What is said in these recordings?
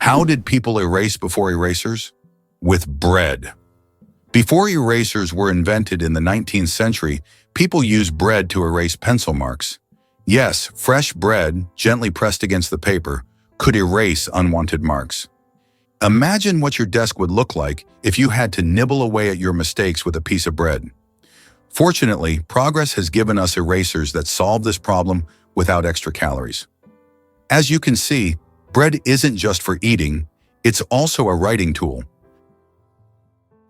How did people erase before erasers? With bread. Before erasers were invented in the 19th century, people used bread to erase pencil marks. Yes, fresh bread, gently pressed against the paper, could erase unwanted marks. Imagine what your desk would look like if you had to nibble away at your mistakes with a piece of bread. Fortunately, progress has given us erasers that solve this problem without extra calories. As you can see, bread isn't just for eating, it's also a writing tool.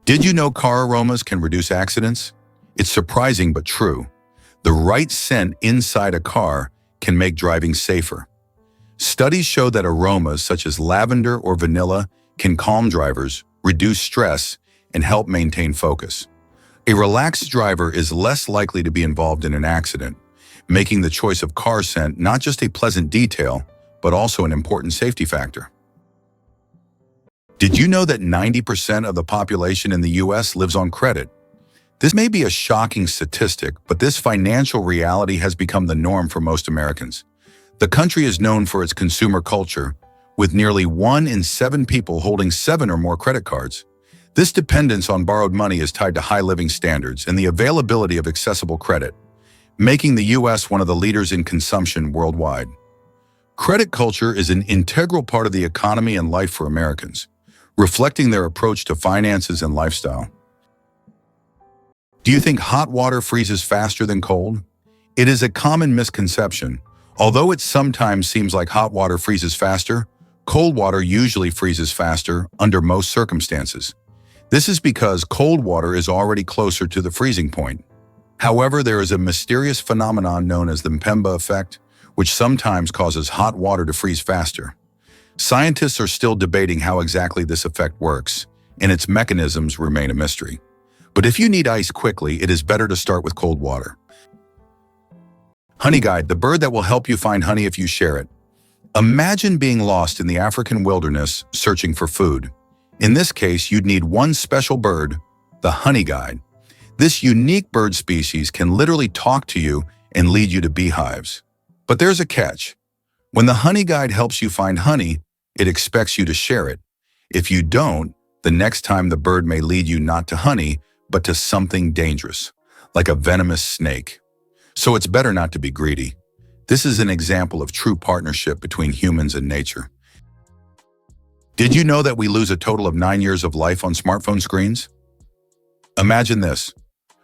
Did you know car aromas can reduce accidents? It's surprising but true. The right scent inside a car can make driving safer. Studies show that aromas such as lavender or vanilla can calm drivers, reduce stress, and help maintain focus. A relaxed driver is less likely to be involved in an accident, making the choice of car scent not just a pleasant detail, but also an important safety factor. Did you know that 90% of the population in the US lives on credit? This may be a shocking statistic, but this financial reality has become the norm for most Americans. The country is known for its consumer culture, with nearly 1 in 7 people holding 7 or more credit cards. This dependence on borrowed money is tied to high living standards and the availability of accessible credit, making the US one of the leaders in consumption worldwide. Credit culture is an integral part of the economy and life for Americans, reflecting their approach to finances and lifestyle. Do you think hot water freezes faster than cold? It is a common misconception. Although it sometimes seems like hot water freezes faster, cold water usually freezes faster under most circumstances. This is because cold water is already closer to the freezing point. However, there is a mysterious phenomenon known as the Mpemba effect, which sometimes causes hot water to freeze faster. Scientists are still debating how exactly this effect works, and its mechanisms remain a mystery. But if you need ice quickly, it is better to start with cold water. Honey Guide, the bird that will help you find honey if you share it. Imagine being lost in the African wilderness searching for food. In this case, you'd need one special bird, the honey guide. This unique bird species can literally talk to you and lead you to beehives. But there's a catch. When the honey guide helps you find honey, it expects you to share it. If you don't, the next time the bird may lead you not to honey, but to something dangerous, like a venomous snake. So it's better not to be greedy. This is an example of true partnership between humans and nature. Did you know that we lose a total of 9 years of life on smartphone screens? Imagine this.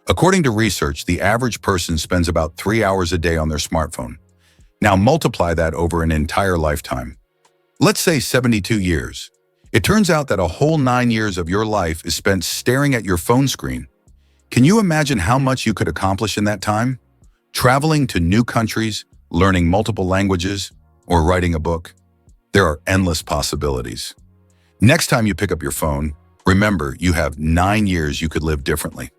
According to research, the average person spends about 3 hours a day on their smartphone. Now multiply that over an entire lifetime. Let's say 72 years. It turns out that a whole 9 years of your life is spent staring at your phone screen. Can you imagine how much you could accomplish in that time? Traveling to new countries, learning multiple languages, or writing a book? There are endless possibilities. Next time you pick up your phone, remember you have 9 years you could live differently.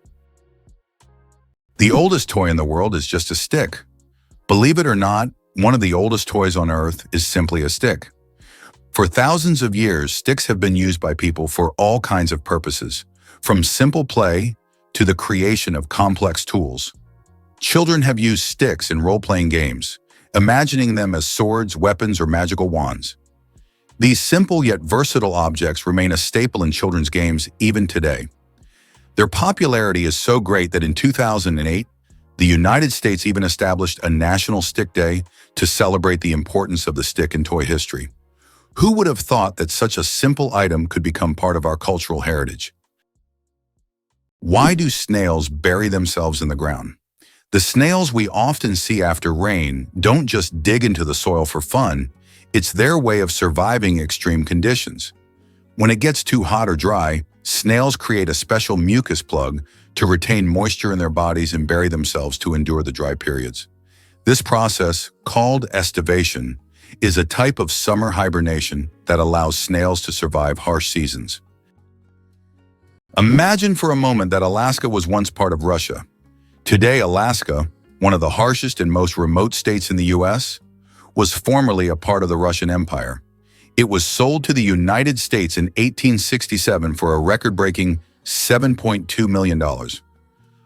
The oldest toy in the world is just a stick. Believe it or not, one of the oldest toys on Earth is simply a stick. For thousands of years, sticks have been used by people for all kinds of purposes, from simple play to the creation of complex tools. Children have used sticks in role-playing games, imagining them as swords, weapons, or magical wands. These simple yet versatile objects remain a staple in children's games even today. Their popularity is so great that in 2008, the United States even established a National Stick Day to celebrate the importance of the stick in toy history. Who would have thought that such a simple item could become part of our cultural heritage? Why do snails bury themselves in the ground? The snails we often see after rain don't just dig into the soil for fun, it's their way of surviving extreme conditions. When it gets too hot or dry, snails create a special mucus plug to retain moisture in their bodies and bury themselves to endure the dry periods. This process, called estivation, is a type of summer hibernation that allows snails to survive harsh seasons. Imagine for a moment that Alaska was once part of Russia. Today, Alaska, one of the harshest and most remote states in the US, was formerly a part of the Russian Empire. It was sold to the United States in 1867 for a record-breaking $7.2 million.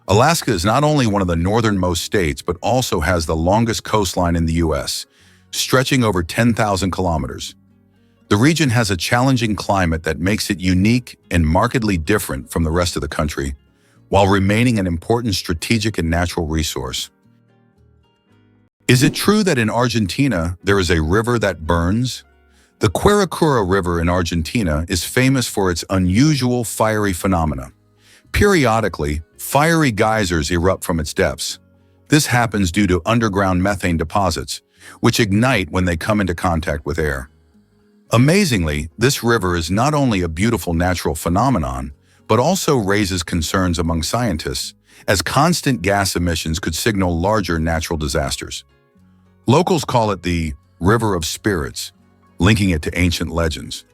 Alaska is not only one of the northernmost states, but also has the longest coastline in the US, stretching over 10,000 kilometers. The region has a challenging climate that makes it unique and markedly different from the rest of the country, while remaining an important strategic and natural resource. Is it true that in Argentina there is a river that burns? The Quirecura River in Argentina is famous for its unusual fiery phenomena. Periodically, fiery geysers erupt from its depths. This happens due to underground methane deposits, which ignite when they come into contact with air. Amazingly, this river is not only a beautiful natural phenomenon, but also raises concerns among scientists, as constant gas emissions could signal larger natural disasters. Locals call it the River of Spirits, linking it to ancient legends.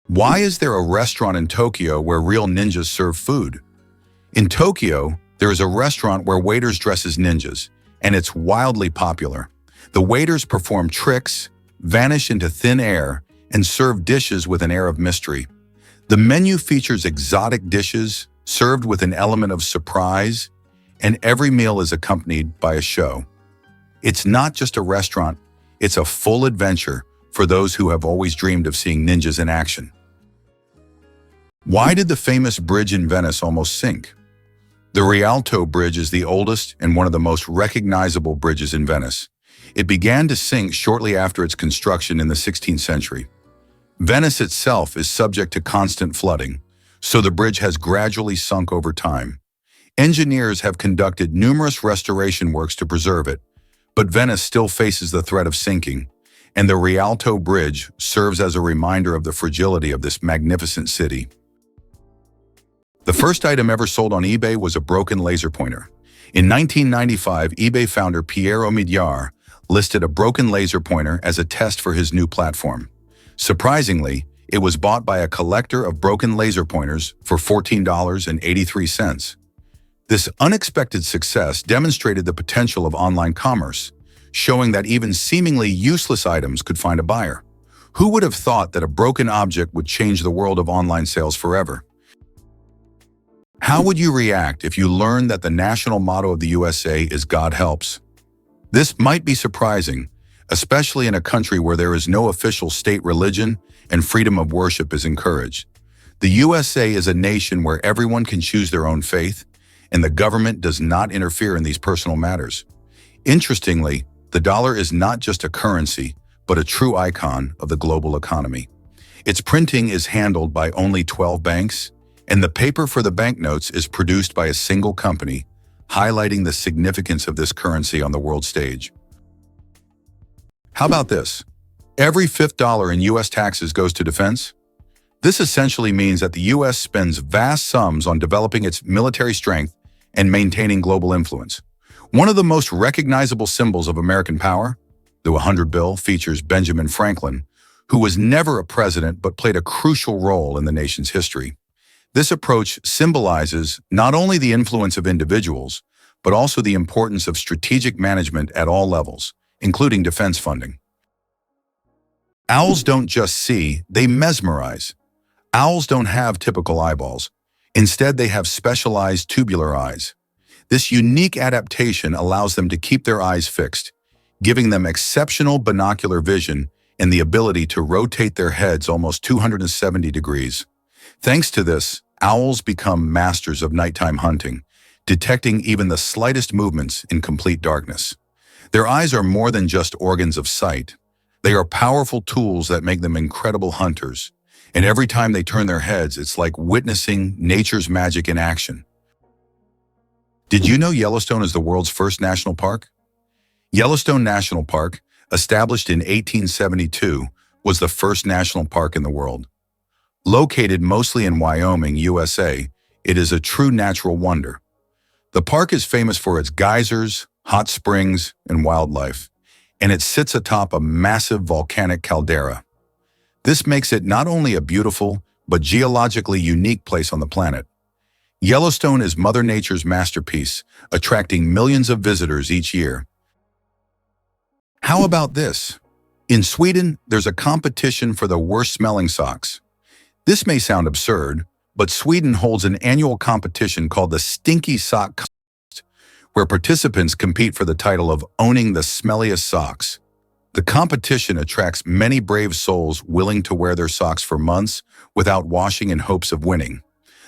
Why is there a restaurant in Tokyo where real ninjas serve food? In Tokyo, there is a restaurant where waiters dress as ninjas, and it's wildly popular. The waiters perform tricks, vanish into thin air, and serve dishes with an air of mystery. The menu features exotic dishes served with an element of surprise, and every meal is accompanied by a show. It's not just a restaurant, it's a full adventure for those who have always dreamed of seeing ninjas in action. Why did the famous bridge in Venice almost sink? The Rialto Bridge is the oldest and one of the most recognizable bridges in Venice. It began to sink shortly after its construction in the 16th century. Venice itself is subject to constant flooding, so the bridge has gradually sunk over time. Engineers have conducted numerous restoration works to preserve it, but Venice still faces the threat of sinking, and the Rialto Bridge serves as a reminder of the fragility of this magnificent city. The first item ever sold on eBay was a broken laser pointer. In 1995, eBay founder Piero Migliar listed a broken laser pointer as a test for his new platform. Surprisingly, it was bought by a collector of broken laser pointers for $14.83. This unexpected success demonstrated the potential of online commerce, showing that even seemingly useless items could find a buyer. Who would have thought that a broken object would change the world of online sales forever? How would you react if you learned that the national motto of the USA is "God helps"? This might be surprising, especially in a country where there is no official state religion and freedom of worship is encouraged. The USA is a nation where everyone can choose their own faith, and the government does not interfere in these personal matters. Interestingly, the dollar is not just a currency, but a true icon of the global economy. Its printing is handled by only 12 banks, and the paper for the banknotes is produced by a single company, highlighting the significance of this currency on the world stage. How about this? Every fifth dollar in U.S. taxes goes to defense? This essentially means that the U.S. spends vast sums on developing its military strength and maintaining global influence. One of the most recognizable symbols of American power, the 100 bill, features Benjamin Franklin, who was never a president but played a crucial role in the nation's history. This approach symbolizes not only the influence of individuals, but also the importance of strategic management at all levels, including defense funding. Owls don't just see, they mesmerize. Owls don't have typical eyeballs. Instead, they have specialized tubular eyes. This unique adaptation allows them to keep their eyes fixed, giving them exceptional binocular vision and the ability to rotate their heads almost 270 degrees. Thanks to this, owls become masters of nighttime hunting, detecting even the slightest movements in complete darkness. Their eyes are more than just organs of sight. They are powerful tools that make them incredible hunters. And every time they turn their heads, it's like witnessing nature's magic in action. Did you know Yellowstone is the world's first national park? Yellowstone National Park, established in 1872, was the first national park in the world. Located mostly in Wyoming, USA, it is a true natural wonder. The park is famous for its geysers, hot springs, and wildlife, and it sits atop a massive volcanic caldera. This makes it not only a beautiful, but geologically unique place on the planet. Yellowstone is Mother Nature's masterpiece, attracting millions of visitors each year. How about this? In Sweden, there's a competition for the worst-smelling socks. This may sound absurd, but Sweden holds an annual competition called the Stinky Sock Contest, where participants compete for the title of owning the smelliest socks. The competition attracts many brave souls willing to wear their socks for months without washing in hopes of winning.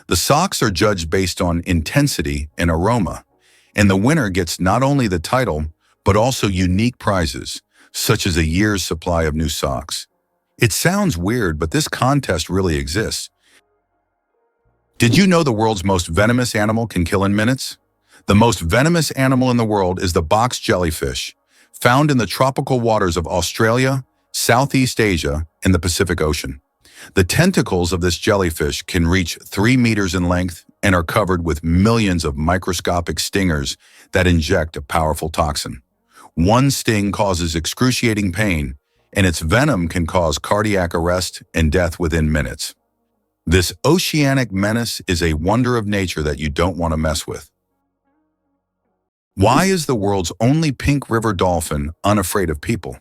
The socks are judged based on intensity and aroma, and the winner gets not only the title, but also unique prizes, such as a year's supply of new socks. It sounds weird, but this contest really exists. Did you know the world's most venomous animal can kill in minutes? The most venomous animal in the world is the box jellyfish, found in the tropical waters of Australia, Southeast Asia, and the Pacific Ocean. The tentacles of this jellyfish can reach 3 meters in length and are covered with millions of microscopic stingers that inject a powerful toxin. One sting causes excruciating pain, and its venom can cause cardiac arrest and death within minutes. This oceanic menace is a wonder of nature that you don't want to mess with. Why is the world's only pink river dolphin unafraid of people?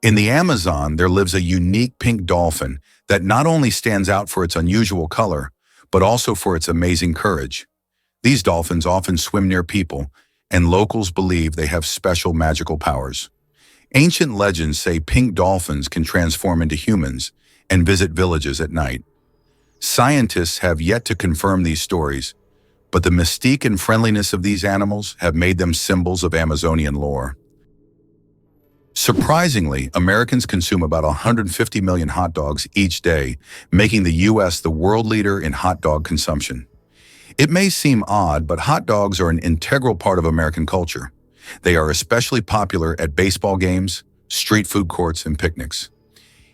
In the Amazon, there lives a unique pink dolphin that not only stands out for its unusual color, but also for its amazing courage. These dolphins often swim near people, and locals believe they have special magical powers. Ancient legends say pink dolphins can transform into humans and visit villages at night. Scientists have yet to confirm these stories, but the mystique and friendliness of these animals have made them symbols of Amazonian lore. Surprisingly, Americans consume about 150 million hot dogs each day, making the U.S. the world leader in hot dog consumption. It may seem odd, but hot dogs are an integral part of American culture. They are especially popular at baseball games, street food courts, and picnics.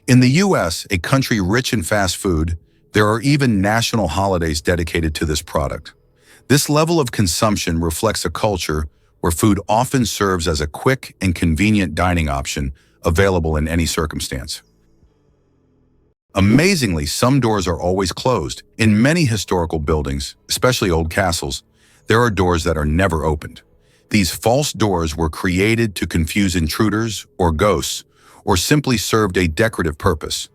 In the U.S., a country rich in fast food, there are even national holidays dedicated to this product. This level of consumption reflects a culture where food often serves as a quick and convenient dining option available in any circumstance. Amazingly, some doors are always closed. In many historical buildings, especially old castles, there are doors that are never opened. These false doors were created to confuse intruders or ghosts, or simply served a decorative purpose.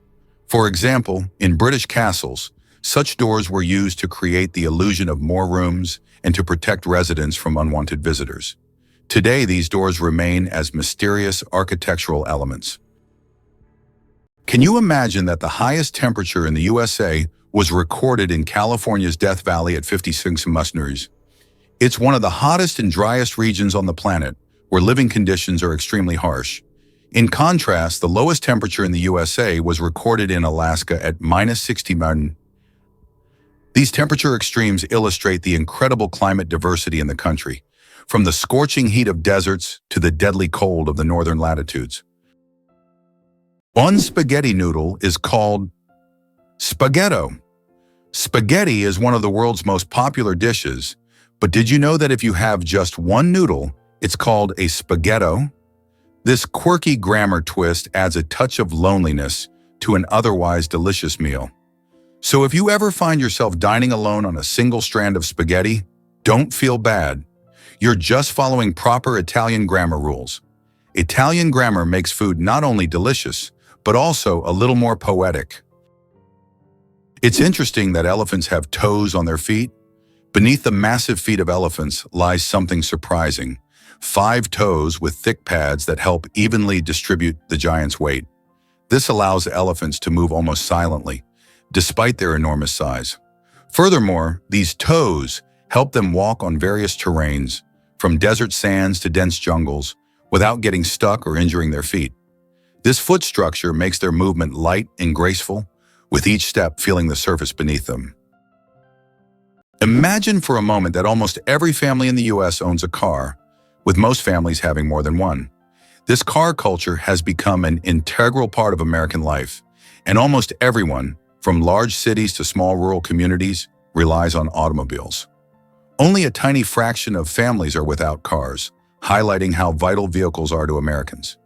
For example, in British castles, such doors were used to create the illusion of more rooms and to protect residents from unwanted visitors. Today, these doors remain as mysterious architectural elements. Can you imagine that the highest temperature in the USA was recorded in California's Death Valley at 56 degrees? It's one of the hottest and driest regions on the planet, where living conditions are extremely harsh. In contrast, the lowest temperature in the USA was recorded in Alaska at -60. These temperature extremes illustrate the incredible climate diversity in the country, from the scorching heat of deserts to the deadly cold of the northern latitudes. One spaghetti noodle is called spaghetto. Spaghetti is one of the world's most popular dishes, but did you know that if you have just one noodle, it's called a spaghetto? This quirky grammar twist adds a touch of loneliness to an otherwise delicious meal. So if you ever find yourself dining alone on a single strand of spaghetti, don't feel bad. You're just following proper Italian grammar rules. Italian grammar makes food not only delicious, but also a little more poetic. It's interesting that elephants have toes on their feet. Beneath the massive feet of elephants lies something surprising: 5 toes with thick pads that help evenly distribute the giant's weight. This allows elephants to move almost silently, despite their enormous size. Furthermore, these toes help them walk on various terrains, from desert sands to dense jungles, without getting stuck or injuring their feet. This foot structure makes their movement light and graceful, with each step feeling the surface beneath them. Imagine for a moment that almost every family in the US owns a car, with most families having more than one. This car culture has become an integral part of American life, and almost everyone, from large cities to small rural communities, relies on automobiles. Only a tiny fraction of families are without cars, highlighting how vital vehicles are to Americans.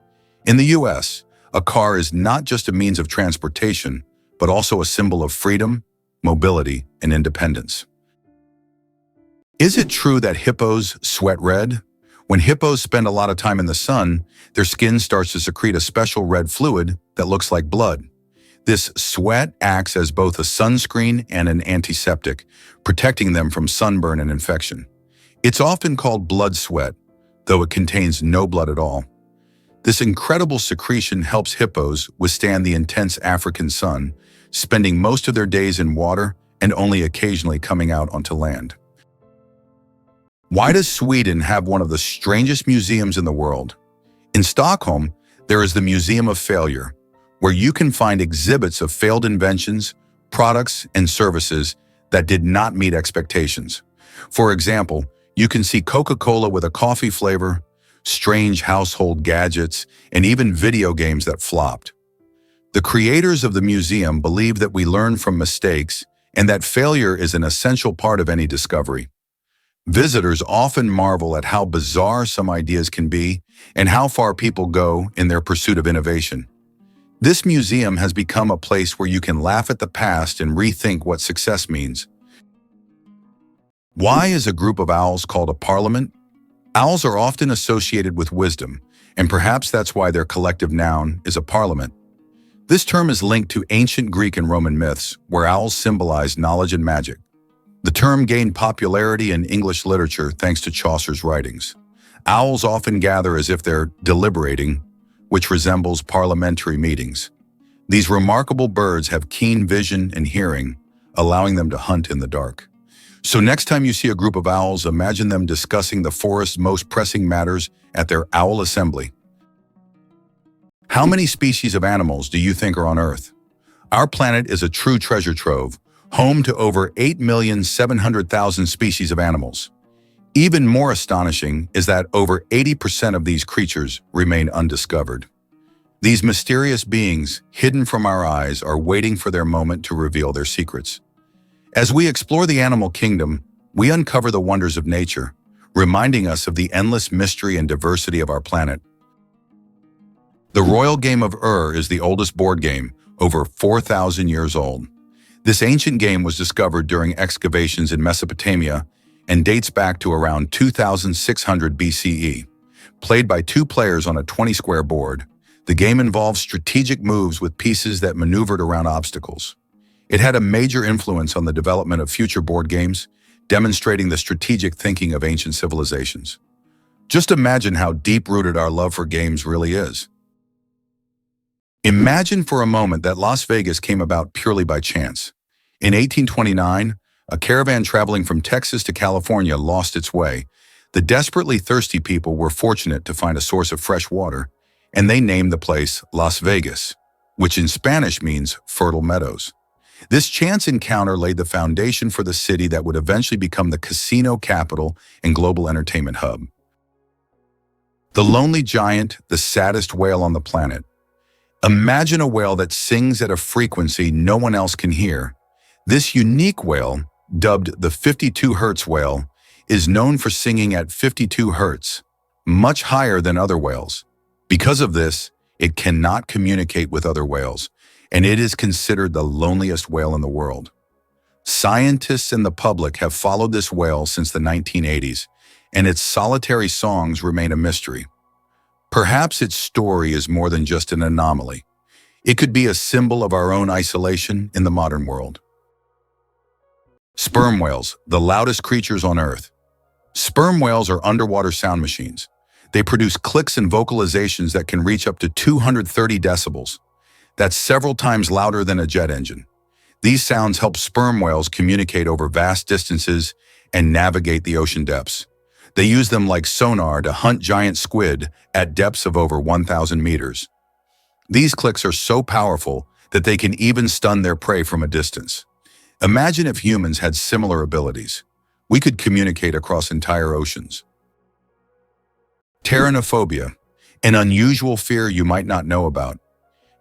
In the US, a car is not just a means of transportation, but also a symbol of freedom, mobility, and independence. Is it true that hippos sweat red? When hippos spend a lot of time in the sun, their skin starts to secrete a special red fluid that looks like blood. This sweat acts as both a sunscreen and an antiseptic, protecting them from sunburn and infection. It's often called blood sweat, though it contains no blood at all. This incredible secretion helps hippos withstand the intense African sun, spending most of their days in water and only occasionally coming out onto land. Why does Sweden have one of the strangest museums in the world? In Stockholm, there is the Museum of Failure, where you can find exhibits of failed inventions, products, and services that did not meet expectations. For example, you can see Coca-Cola with a coffee flavor, strange household gadgets, and even video games that flopped. The creators of the museum believe that we learn from mistakes and that failure is an essential part of any discovery. Visitors often marvel at how bizarre some ideas can be and how far people go in their pursuit of innovation. This museum has become a place where you can laugh at the past and rethink what success means. Why is a group of owls called a parliament? Owls are often associated with wisdom, and perhaps that's why their collective noun is a parliament. This term is linked to ancient Greek and Roman myths, where owls symbolize knowledge and magic. The term gained popularity in English literature thanks to Chaucer's writings. Owls often gather as if they're deliberating, which resembles parliamentary meetings. These remarkable birds have keen vision and hearing, allowing them to hunt in the dark. So next time you see a group of owls, imagine them discussing the forest's most pressing matters at their owl assembly. How many species of animals do you think are on Earth? Our planet is a true treasure trove, home to over 8,700,000 species of animals. Even more astonishing is that over 80% of these creatures remain undiscovered. These mysterious beings, hidden from our eyes, are waiting for their moment to reveal their secrets. As we explore the animal kingdom, we uncover the wonders of nature, reminding us of the endless mystery and diversity of our planet. The royal game of Ur is the oldest board game, over 4,000 years old. This ancient game was discovered during excavations in Mesopotamia and dates back to around 2600 BCE. Played by two players on a 20-square board, the game involved strategic moves with pieces that maneuvered around obstacles. It had a major influence on the development of future board games, demonstrating the strategic thinking of ancient civilizations. Just imagine how deep-rooted our love for games really is. Imagine for a moment that Las Vegas came about purely by chance. In 1829, a caravan traveling from Texas to California lost its way. The desperately thirsty people were fortunate to find a source of fresh water, and they named the place Las Vegas, which in Spanish means fertile meadows. This chance encounter laid the foundation for the city that would eventually become the casino capital and global entertainment hub. The lonely giant, the saddest whale on the planet. Imagine a whale that sings at a frequency no one else can hear. This unique whale, dubbed the 52 Hertz whale, is known for singing at 52 Hertz, much higher than other whales. Because of this, it cannot communicate with other whales, and it is considered the loneliest whale in the world. Scientists and the public have followed this whale since the 1980s, and its solitary songs remain a mystery. Perhaps its story is more than just an anomaly. It could be a symbol of our own isolation in the modern world. Sperm whales, the loudest creatures on Earth. Sperm whales are underwater sound machines. They produce clicks and vocalizations that can reach up to 230 decibels. That's several times louder than a jet engine. These sounds help sperm whales communicate over vast distances and navigate the ocean depths. They use them like sonar to hunt giant squid at depths of over 1,000 meters. These clicks are so powerful that they can even stun their prey from a distance. Imagine if humans had similar abilities. We could communicate across entire oceans. Pteronophobia, an unusual fear you might not know about.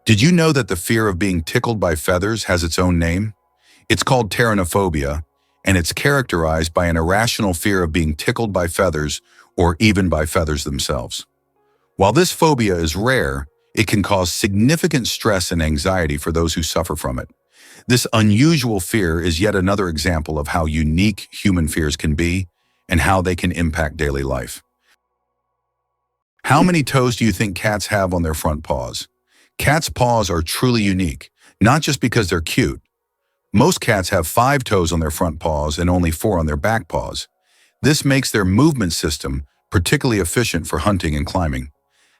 Did you know that the fear of being tickled by feathers has its own name? It's called pteronophobia, and it's characterized by an irrational fear of being tickled by feathers or even by feathers themselves. While this phobia is rare, it can cause significant stress and anxiety for those who suffer from it. This unusual fear is yet another example of how unique human fears can be and how they can impact daily life. How many toes do you think cats have on their front paws? Cats' paws are truly unique, not just because they're cute. Most cats have 5 toes on their front paws and only 4 on their back paws. This makes their movement system particularly efficient for hunting and climbing.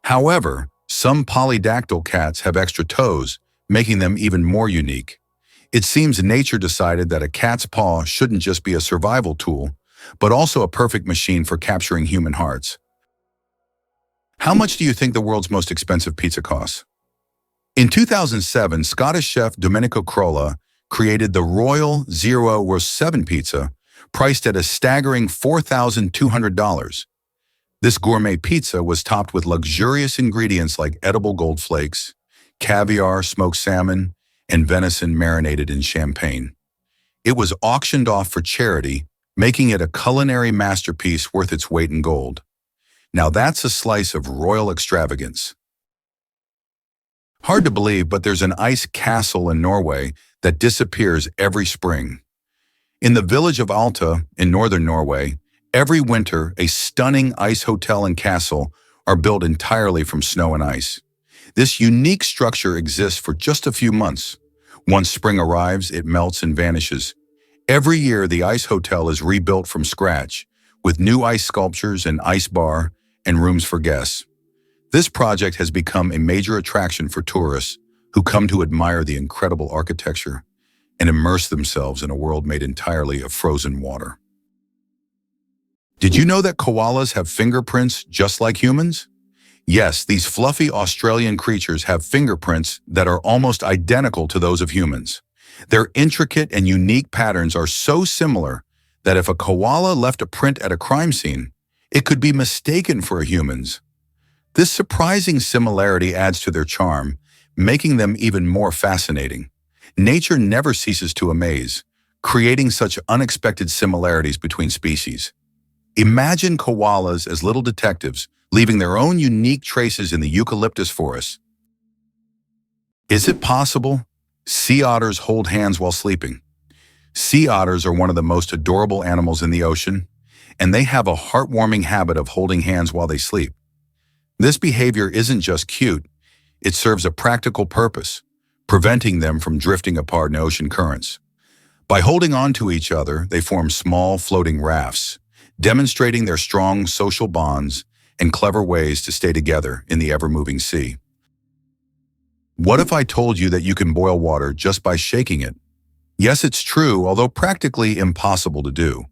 However, some polydactyl cats have extra toes, making them even more unique. It seems nature decided that a cat's paw shouldn't just be a survival tool, but also a perfect machine for capturing human hearts. How much do you think the world's most expensive pizza costs? In 2007, Scottish chef Domenico Crolla created the Royal Zero Roast 7 pizza, priced at a staggering $4,200. This gourmet pizza was topped with luxurious ingredients like edible gold flakes, caviar, smoked salmon, and venison marinated in champagne. It was auctioned off for charity, making it a culinary masterpiece worth its weight in gold. Now that's a slice of royal extravagance. Hard to believe, but there's an ice castle in Norway that disappears every spring. In the village of Alta in northern Norway, every winter a stunning ice hotel and castle are built entirely from snow and ice. This unique structure exists for just a few months. Once spring arrives, it melts and vanishes. Every year, the ice hotel is rebuilt from scratch, with new ice sculptures, an ice bar, and rooms for guests. This project has become a major attraction for tourists who come to admire the incredible architecture and immerse themselves in a world made entirely of frozen water. Did you know that koalas have fingerprints just like humans? Yes, these fluffy Australian creatures have fingerprints that are almost identical to those of humans. Their intricate and unique patterns are so similar that if a koala left a print at a crime scene, it could be mistaken for a human's. This surprising similarity adds to their charm, making them even more fascinating. Nature never ceases to amaze, creating such unexpected similarities between species. Imagine koalas as little detectives, leaving their own unique traces in the eucalyptus forest. Is it possible? Sea otters hold hands while sleeping. Sea otters are one of the most adorable animals in the ocean, and they have a heartwarming habit of holding hands while they sleep. This behavior isn't just cute, it serves a practical purpose, preventing them from drifting apart in ocean currents. By holding on to each other, they form small floating rafts, demonstrating their strong social bonds and clever ways to stay together in the ever-moving sea. What if I told you that you can boil water just by shaking it? Yes, it's true, although practically impossible to do.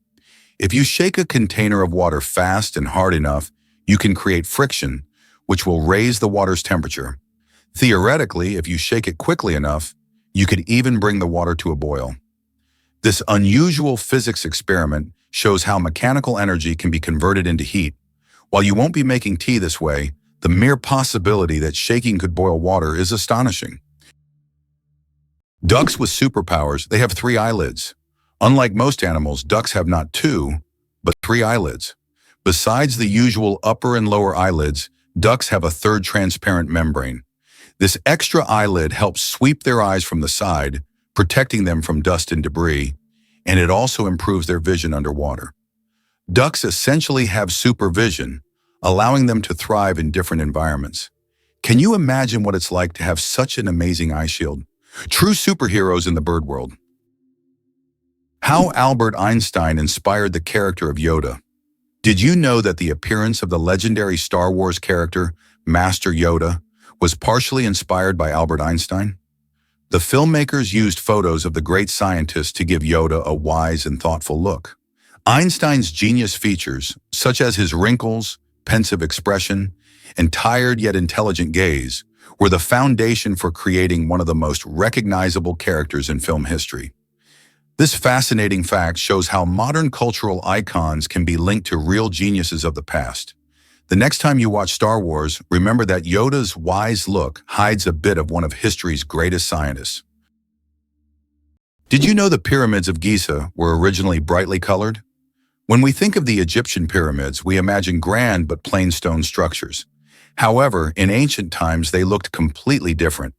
If you shake a container of water fast and hard enough, you can create friction, which will raise the water's temperature. Theoretically, if you shake it quickly enough, you could even bring the water to a boil. This unusual physics experiment shows how mechanical energy can be converted into heat. While you won't be making tea this way, the mere possibility that shaking could boil water is astonishing. Ducks with superpowers, they have 3 eyelids. Unlike most animals, ducks have not 2, but 3 eyelids. Besides the usual upper and lower eyelids, ducks have a third transparent membrane. This extra eyelid helps sweep their eyes from the side, protecting them from dust and debris, and it also improves their vision underwater. Ducks essentially have supervision, allowing them to thrive in different environments. Can you imagine what it's like to have such an amazing eye shield? True superheroes in the bird world. How Albert Einstein inspired the character of Yoda. Did you know that the appearance of the legendary Star Wars character, Master Yoda, was partially inspired by Albert Einstein? The filmmakers used photos of the great scientist to give Yoda a wise and thoughtful look. Einstein's genius features, such as his wrinkles, pensive expression, and tired yet intelligent gaze, were the foundation for creating one of the most recognizable characters in film history. This fascinating fact shows how modern cultural icons can be linked to real geniuses of the past. The next time you watch Star Wars, remember that Yoda's wise look hides a bit of one of history's greatest scientists. Did you know the pyramids of Giza were originally brightly colored? When we think of the Egyptian pyramids, we imagine grand but plain stone structures. However, in ancient times, they looked completely different.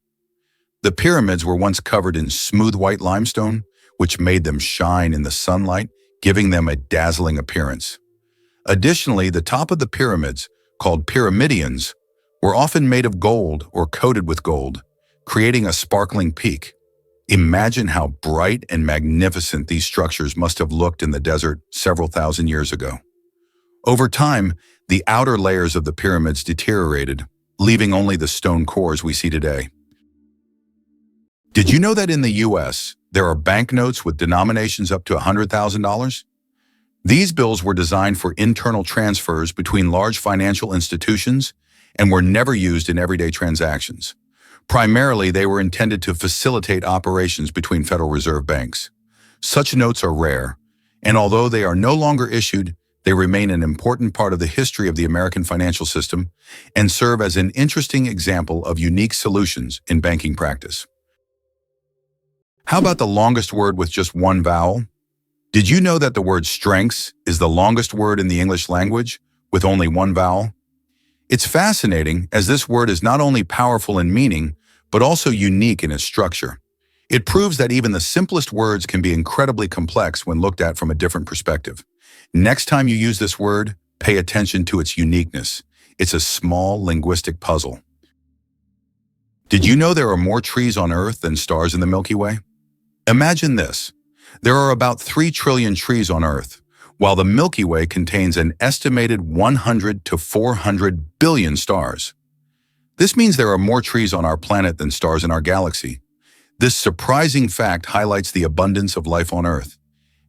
The pyramids were once covered in smooth white limestone, which made them shine in the sunlight, giving them a dazzling appearance. Additionally, the top of the pyramids, called pyramidions, were often made of gold or coated with gold, creating a sparkling peak. Imagine how bright and magnificent these structures must have looked in the desert several thousand years ago. Over time, the outer layers of the pyramids deteriorated, leaving only the stone cores we see today. Did you know that in the US, there are banknotes with denominations up to $100,000? These bills were designed for internal transfers between large financial institutions and were never used in everyday transactions. Primarily, they were intended to facilitate operations between Federal Reserve banks. Such notes are rare, and although they are no longer issued, they remain an important part of the history of the American financial system and serve as an interesting example of unique solutions in banking practice. How about the longest word with just one vowel? Did you know that the word strengths is the longest word in the English language with only one vowel? It's fascinating as this word is not only powerful in meaning, but also unique in its structure. It proves that even the simplest words can be incredibly complex when looked at from a different perspective. Next time you use this word, pay attention to its uniqueness. It's a small linguistic puzzle. Did you know there are more trees on Earth than stars in the Milky Way? Imagine this. There are about 3 trillion trees on Earth, while the Milky Way contains an estimated 100 to 400 billion stars. This means there are more trees on our planet than stars in our galaxy. This surprising fact highlights the abundance of life on Earth.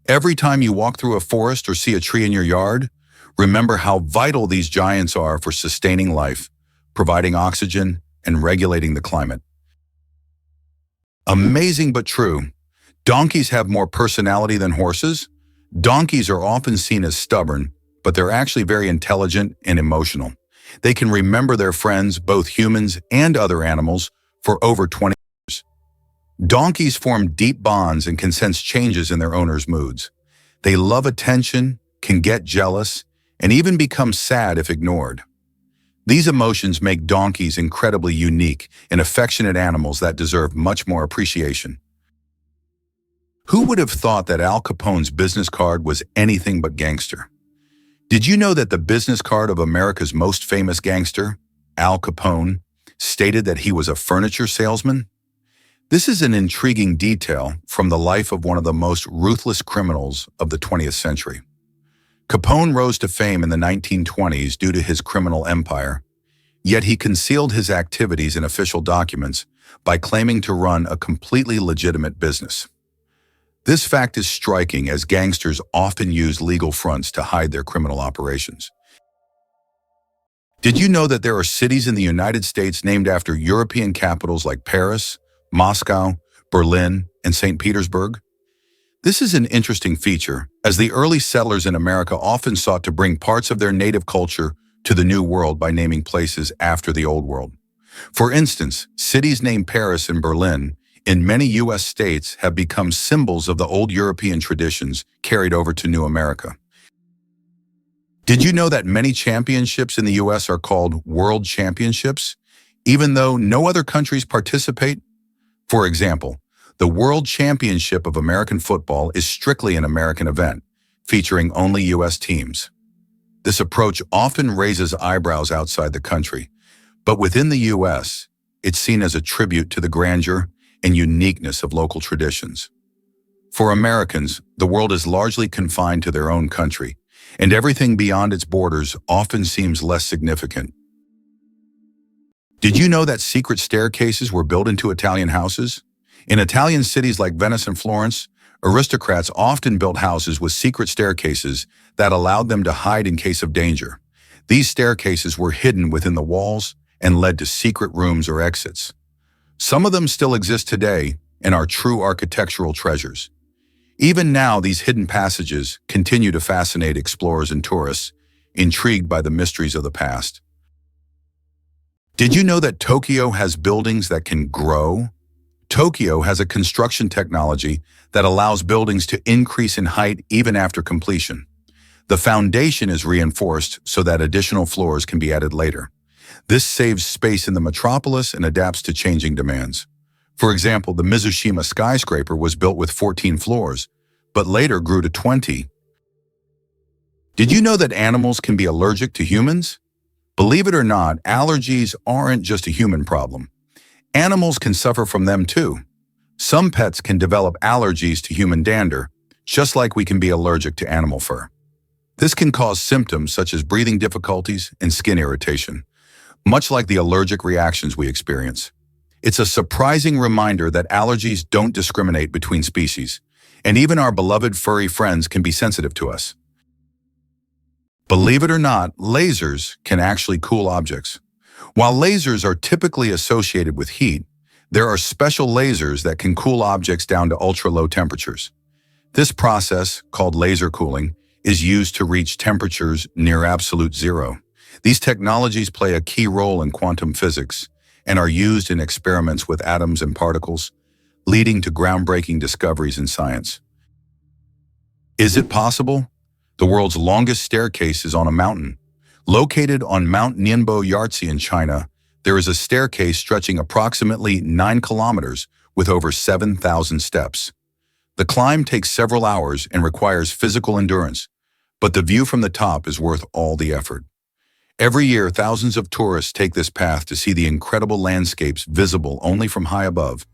Every time you walk through a forest or see a tree in your yard, remember how vital these giants are for sustaining life, providing oxygen, and regulating the climate. Amazing but true. Donkeys have more personality than horses. Donkeys are often seen as stubborn, but they're actually very intelligent and emotional. They can remember their friends, both humans and other animals, for over 20 years. Donkeys form deep bonds and can sense changes in their owners' moods. They love attention, can get jealous, and even become sad if ignored. These emotions make donkeys incredibly unique and affectionate animals that deserve much more appreciation. Who would have thought that Al Capone's business card was anything but gangster? Did you know that the business card of America's most famous gangster, Al Capone, stated that he was a furniture salesman? This is an intriguing detail from the life of one of the most ruthless criminals of the 20th century. Capone rose to fame in the 1920s due to his criminal empire, yet he concealed his activities in official documents by claiming to run a completely legitimate business. This fact is striking as gangsters often use legal fronts to hide their criminal operations. Did you know that there are cities in the United States named after European capitals like Paris, Moscow, Berlin, and St. Petersburg? This is an interesting feature, as the early settlers in America often sought to bring parts of their native culture to the New World by naming places after the Old World. For instance, cities named Paris and Berlin in many U.S. states have become symbols of the old European traditions carried over to New America. Did you know that many championships in the U.S. are called World Championships, even though no other countries participate? For example, the World Championship of American football is strictly an American event, featuring only U.S. teams. This approach often raises eyebrows outside the country, but within the U.S., it's seen as a tribute to the grandeur and uniqueness of local traditions. For Americans, the world is largely confined to their own country, and everything beyond its borders often seems less significant. Did you know that secret staircases were built into Italian houses? In Italian cities like Venice and Florence, aristocrats often built houses with secret staircases that allowed them to hide in case of danger. These staircases were hidden within the walls and led to secret rooms or exits. Some of them still exist today and are true architectural treasures. Even now, these hidden passages continue to fascinate explorers and tourists, intrigued by the mysteries of the past. Did you know that Tokyo has buildings that can grow? Tokyo has a construction technology that allows buildings to increase in height even after completion. The foundation is reinforced so that additional floors can be added later. This saves space in the metropolis and adapts to changing demands. For example, the Mizushima skyscraper was built with 14 floors, but later grew to 20. Did you know that animals can be allergic to humans? Believe it or not, allergies aren't just a human problem. Animals can suffer from them too. Some pets can develop allergies to human dander, just like we can be allergic to animal fur. This can cause symptoms such as breathing difficulties and skin irritation. much like the allergic reactions we experience. It's a surprising reminder that allergies don't discriminate between species, and even our beloved furry friends can be sensitive to us. Believe it or not, lasers can actually cool objects. While lasers are typically associated with heat, there are special lasers that can cool objects down to ultra-low temperatures. This process, called laser cooling, is used to reach temperatures near absolute zero. These technologies play a key role in quantum physics and are used in experiments with atoms and particles, leading to groundbreaking discoveries in science. Is it possible? The world's longest staircase is on a mountain. Located on Mount Nianbo Yartze in China, there is a staircase stretching approximately 9 kilometers with over 7,000 steps. The climb takes several hours and requires physical endurance, but the view from the top is worth all the effort. Every year, thousands of tourists take this path to see the incredible landscapes visible only from high above.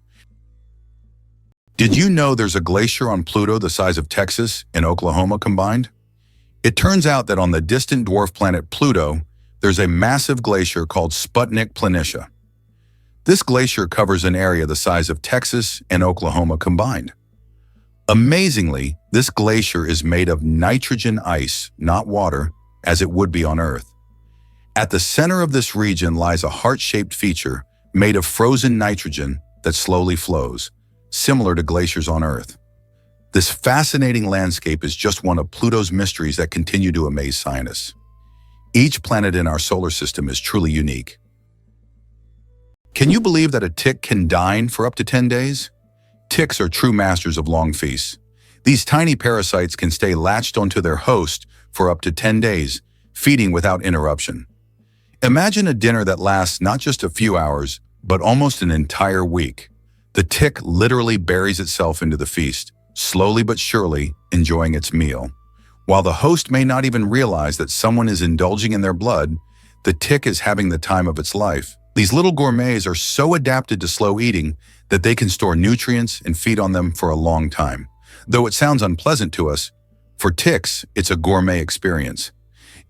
Did you know there's a glacier on Pluto the size of Texas and Oklahoma combined? It turns out that on the distant dwarf planet Pluto, there's a massive glacier called Sputnik Planitia. This glacier covers an area the size of Texas and Oklahoma combined. Amazingly, this glacier is made of nitrogen ice, not water, as it would be on Earth. At the center of this region lies a heart-shaped feature made of frozen nitrogen that slowly flows, similar to glaciers on Earth. This fascinating landscape is just one of Pluto's mysteries that continue to amaze scientists. Each planet in our solar system is truly unique. Can you believe that a tick can dine for up to 10 days? Ticks are true masters of long feasts. These tiny parasites can stay latched onto their host for up to 10 days, feeding without interruption. Imagine a dinner that lasts not just a few hours, but almost an entire week. The tick literally buries itself into the feast, slowly but surely enjoying its meal. While the host may not even realize that someone is indulging in their blood, the tick is having the time of its life. These little gourmets are so adapted to slow eating that they can store nutrients and feed on them for a long time. Though it sounds unpleasant to us, for ticks, it's a gourmet experience.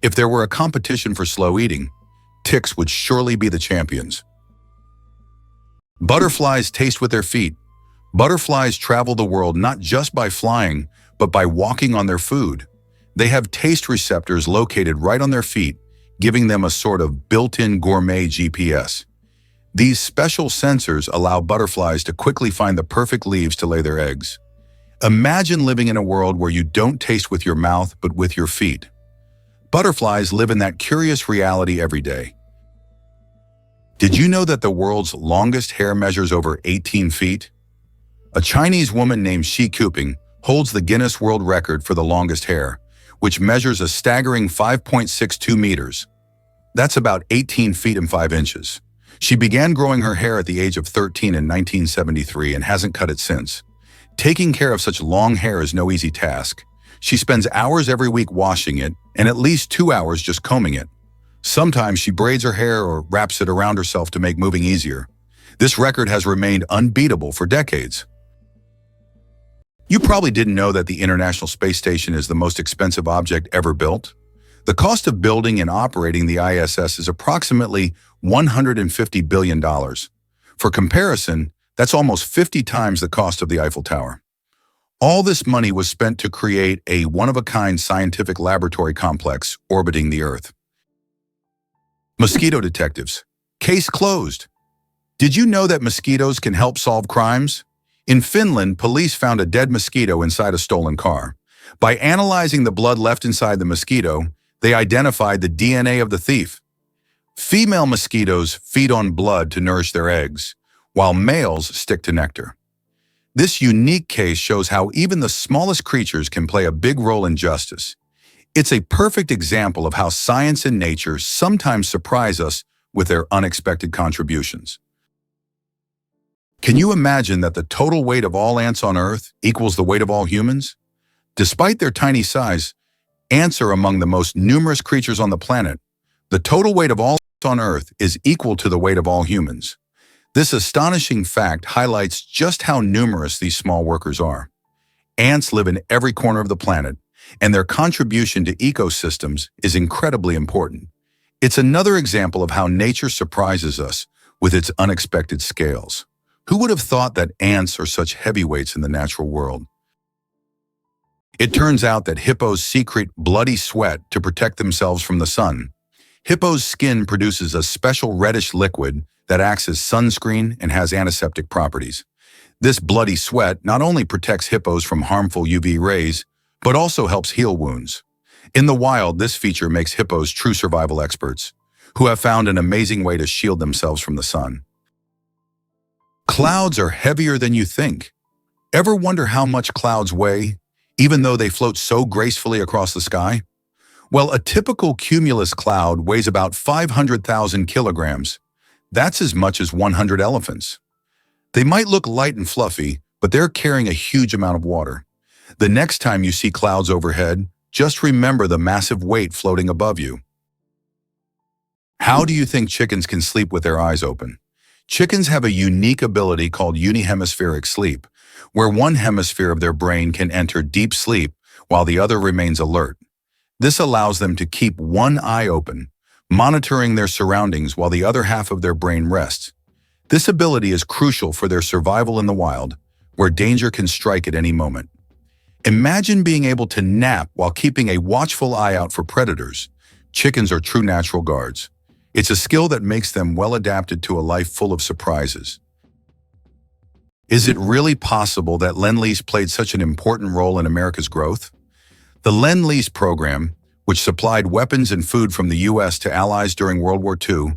If there were a competition for slow eating, ticks would surely be the champions. Butterflies taste with their feet. Butterflies travel the world not just by flying, but by walking on their food. They have taste receptors located right on their feet, giving them a sort of built-in gourmet GPS. These special sensors allow butterflies to quickly find the perfect leaves to lay their eggs. Imagine living in a world where you don't taste with your mouth, but with your feet. Butterflies live in that curious reality every day. Did you know that the world's longest hair measures over 18 feet? A Chinese woman named Shi Kuping holds the Guinness World Record for the longest hair, which measures a staggering 5.62 meters. That's about 18 feet and 5 inches. She began growing her hair at the age of 13 in 1973 and hasn't cut it since. Taking care of such long hair is no easy task. She spends hours every week washing it and at least 2 hours just combing it. Sometimes she braids her hair or wraps it around herself to make moving easier. This record has remained unbeatable for decades. You probably didn't know that the International Space Station is the most expensive object ever built. The cost of building and operating the ISS is approximately $150 billion. For comparison, that's almost 50 times the cost of the Eiffel Tower. All this money was spent to create a one-of-a-kind scientific laboratory complex orbiting the Earth. Mosquito detectives. Case closed. Did you know that mosquitoes can help solve crimes? In Finland, police found a dead mosquito inside a stolen car. By analyzing the blood left inside the mosquito, they identified the DNA of the thief. Female mosquitoes feed on blood to nourish their eggs, while males stick to nectar. This unique case shows how even the smallest creatures can play a big role in justice. It's a perfect example of how science and nature sometimes surprise us with their unexpected contributions. Can you imagine that the total weight of all ants on Earth equals the weight of all humans? Despite their tiny size, ants are among the most numerous creatures on the planet. The total weight of all ants on Earth is equal to the weight of all humans. This astonishing fact highlights just how numerous these small workers are. Ants live in every corner of the planet, and their contribution to ecosystems is incredibly important. It's another example of how nature surprises us with its unexpected scales. Who would have thought that ants are such heavyweights in the natural world? It turns out that hippos secrete bloody sweat to protect themselves from the sun. Hippo's skin produces a special reddish liquid that acts as sunscreen and has antiseptic properties. This bloody sweat not only protects hippos from harmful UV rays, but also helps heal wounds. In the wild, this feature makes hippos true survival experts, who have found an amazing way to shield themselves from the sun. Clouds are heavier than you think. Ever wonder how much clouds weigh, even though they float so gracefully across the sky? Well, a typical cumulus cloud weighs about 500,000 kilograms. That's as much as 100 elephants. They might look light and fluffy, but they're carrying a huge amount of water. The next time you see clouds overhead, just remember the massive weight floating above you. How do you think chickens can sleep with their eyes open? Chickens have a unique ability called unihemispheric sleep, where one hemisphere of their brain can enter deep sleep while the other remains alert. This allows them to keep one eye open, monitoring their surroundings while the other half of their brain rests. This ability is crucial for their survival in the wild, where danger can strike at any moment. Imagine being able to nap while keeping a watchful eye out for predators. Chickens are true natural guards. It's a skill that makes them well adapted to a life full of surprises. Is it really possible that Lend-Lease played such an important role in America's growth? The Lend-Lease program, which supplied weapons and food from the U.S. to allies during World War II,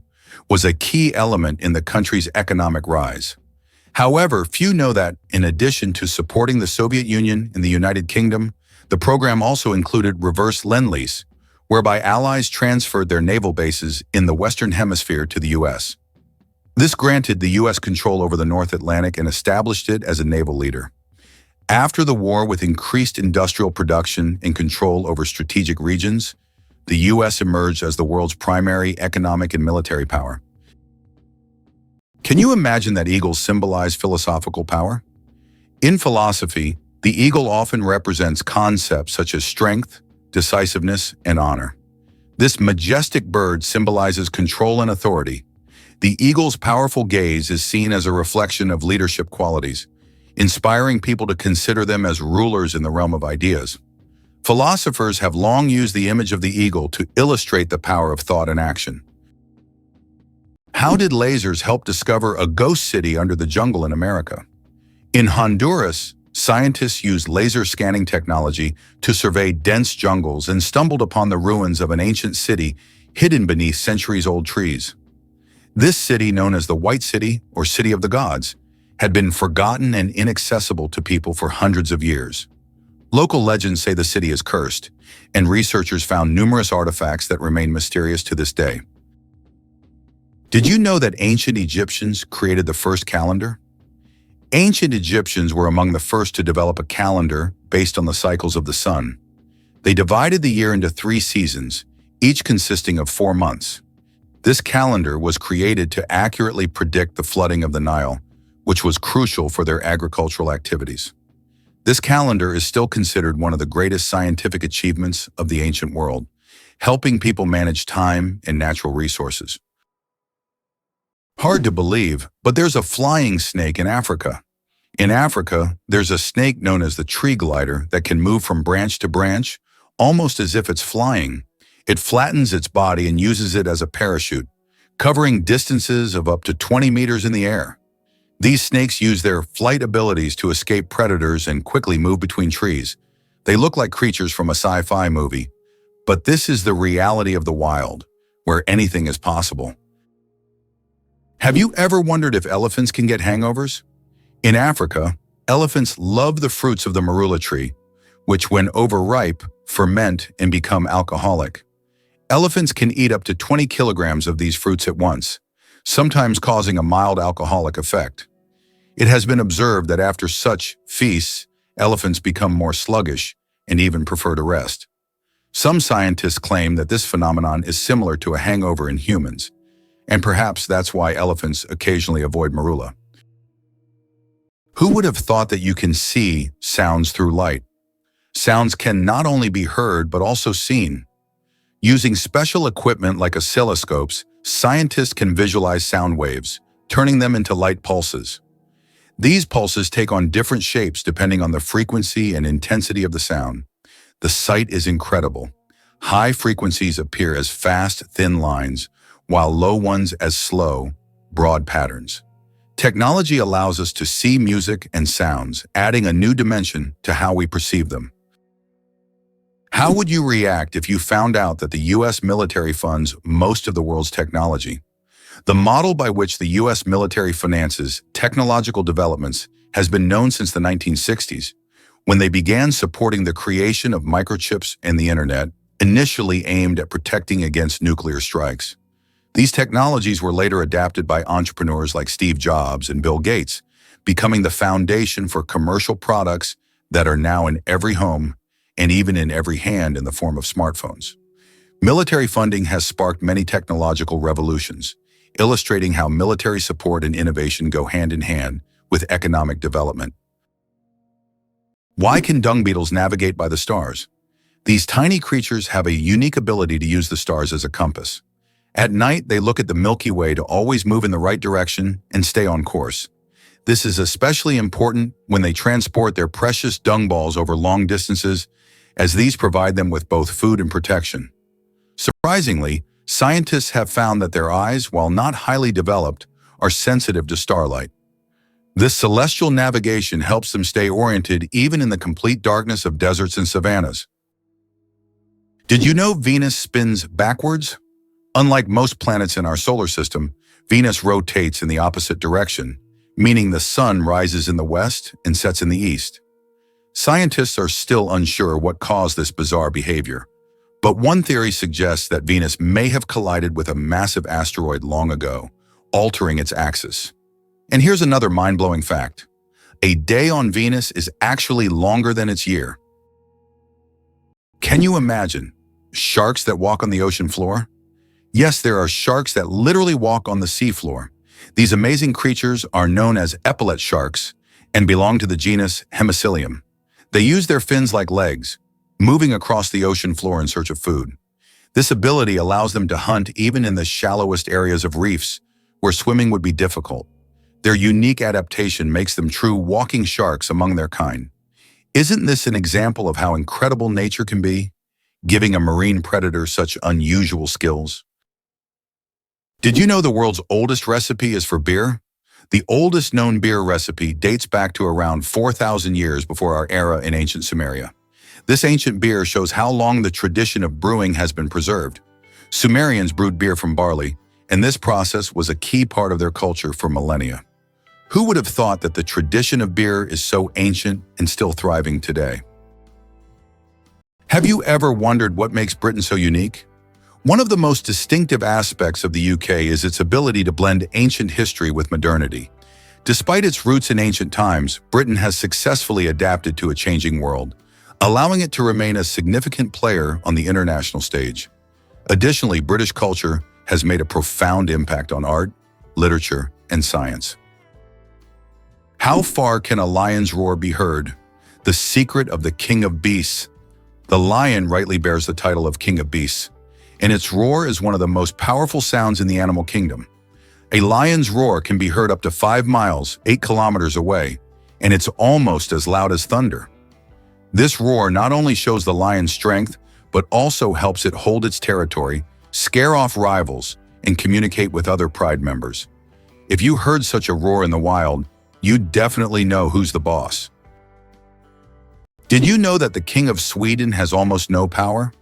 was a key element in the country's economic rise. However, few know that, in addition to supporting the Soviet Union and the United Kingdom, the program also included reverse Lend-Lease, whereby allies transferred their naval bases in the Western Hemisphere to the U.S. This granted the U.S. control over the North Atlantic and established it as a naval leader. After the war, with increased industrial production and control over strategic regions, the U.S. emerged as the world's primary economic and military power. Can you imagine that eagles symbolize philosophical power? In philosophy, the eagle often represents concepts such as strength, decisiveness, and honor. This majestic bird symbolizes control and authority. The eagle's powerful gaze is seen as a reflection of leadership qualities, inspiring people to consider them as rulers in the realm of ideas. Philosophers have long used the image of the eagle to illustrate the power of thought and action. How did lasers help discover a ghost city under the jungle in America? In Honduras, scientists used laser scanning technology to survey dense jungles and stumbled upon the ruins of an ancient city hidden beneath centuries-old trees. This city, known as the White City or City of the Gods, had been forgotten and inaccessible to people for hundreds of years. Local legends say the city is cursed, and researchers found numerous artifacts that remain mysterious to this day. Did you know that ancient Egyptians created the first calendar? Ancient Egyptians were among the first to develop a calendar based on the cycles of the sun. They divided the year into 3 seasons, each consisting of 4 months. This calendar was created to accurately predict the flooding of the Nile, which was crucial for their agricultural activities. This calendar is still considered one of the greatest scientific achievements of the ancient world, helping people manage time and natural resources. Hard to believe, but there's a flying snake in Africa. In Africa, there's a snake known as the tree glider that can move from branch to branch, almost as if it's flying. It flattens its body and uses it as a parachute, covering distances of up to 20 meters in the air. These snakes use their flight abilities to escape predators and quickly move between trees. They look like creatures from a sci-fi movie, but this is the reality of the wild, where anything is possible. Have you ever wondered if elephants can get hangovers? In Africa, elephants love the fruits of the marula tree, which when overripe, ferment and become alcoholic. Elephants can eat up to 20 kilograms of these fruits at once, sometimes causing a mild alcoholic effect. It has been observed that after such feasts, elephants become more sluggish and even prefer to rest. Some scientists claim that this phenomenon is similar to a hangover in humans, and perhaps that's why elephants occasionally avoid marula. Who would have thought that you can see sounds through light? Sounds can not only be heard but also seen. Using special equipment like oscilloscopes, scientists can visualize sound waves, turning them into light pulses. These pulses take on different shapes depending on the frequency and intensity of the sound. The sight is incredible. High frequencies appear as fast, thin lines, while low ones as slow, broad patterns. Technology allows us to see music and sounds, adding a new dimension to how we perceive them. How would you react if you found out that the U.S. military funds most of the world's technology? The model by which the U.S. military finances technological developments has been known since the 1960s, when they began supporting the creation of microchips and the internet, initially aimed at protecting against nuclear strikes. These technologies were later adapted by entrepreneurs like Steve Jobs and Bill Gates, becoming the foundation for commercial products that are now in every home and even in every hand in the form of smartphones. Military funding has sparked many technological revolutions, illustrating how military support and innovation go hand in hand with economic development. Why can dung beetles navigate by the stars? These tiny creatures have a unique ability to use the stars as a compass. At night, they look at the Milky Way to always move in the right direction and stay on course. This is especially important when they transport their precious dung balls over long distances, as these provide them with both food and protection. Surprisingly, scientists have found that their eyes, while not highly developed, are sensitive to starlight. This celestial navigation helps them stay oriented even in the complete darkness of deserts and savannas. Did you know Venus spins backwards? Unlike most planets in our solar system, Venus rotates in the opposite direction, meaning the sun rises in the west and sets in the east. Scientists are still unsure what caused this bizarre behavior, but one theory suggests that Venus may have collided with a massive asteroid long ago, altering its axis. And here's another mind-blowing fact. A day on Venus is actually longer than its year. Can you imagine sharks that walk on the ocean floor? Yes, there are sharks that literally walk on the seafloor. These amazing creatures are known as epaulet sharks and belong to the genus Hemicillium. They use their fins like legs, moving across the ocean floor in search of food. This ability allows them to hunt even in the shallowest areas of reefs, where swimming would be difficult. Their unique adaptation makes them true walking sharks among their kind. Isn't this an example of how incredible nature can be, giving a marine predator such unusual skills? Did you know the world's oldest recipe is for beer? The oldest known beer recipe dates back to around 4,000 years before our era in ancient Sumeria. This ancient beer shows how long the tradition of brewing has been preserved. Sumerians brewed beer from barley, and this process was a key part of their culture for millennia. Who would have thought that the tradition of beer is so ancient and still thriving today? Have you ever wondered what makes Britain so unique? One of the most distinctive aspects of the UK is its ability to blend ancient history with modernity. Despite its roots in ancient times, Britain has successfully adapted to a changing world, allowing it to remain a significant player on the international stage. Additionally, British culture has made a profound impact on art, literature, and science. How far can a lion's roar be heard? The secret of the King of Beasts. The lion rightly bears the title of King of Beasts, and its roar is one of the most powerful sounds in the animal kingdom. A lion's roar can be heard up to 5 miles, 8 kilometers away, and it's almost as loud as thunder. This roar not only shows the lion's strength, but also helps it hold its territory, scare off rivals, and communicate with other pride members. If you heard such a roar in the wild, you'd definitely know who's the boss. Did you know that the King of Sweden has almost no power?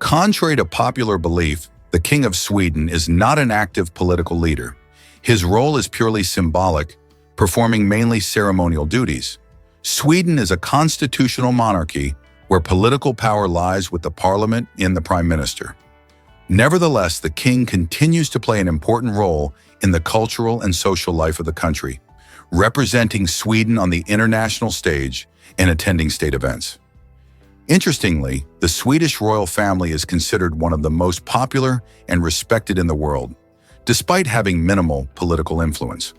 Contrary to popular belief, the King of Sweden is not an active political leader. His role is purely symbolic, performing mainly ceremonial duties. Sweden is a constitutional monarchy where political power lies with the parliament and the prime minister. Nevertheless, the king continues to play an important role in the cultural and social life of the country, representing Sweden on the international stage and attending state events. Interestingly, the Swedish royal family is considered one of the most popular and respected in the world, despite having minimal political influence.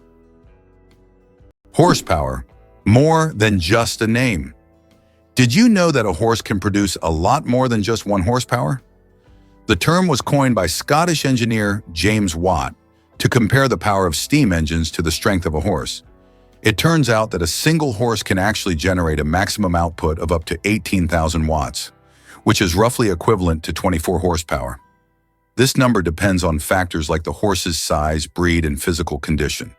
Horsepower, more than just a name. Did you know that a horse can produce a lot more than just 1 horsepower? The term was coined by Scottish engineer James Watt to compare the power of steam engines to the strength of a horse. It turns out that a single horse can actually generate a maximum output of up to 18,000 watts, which is roughly equivalent to 24 horsepower. This number depends on factors like the horse's size, breed, and physical condition.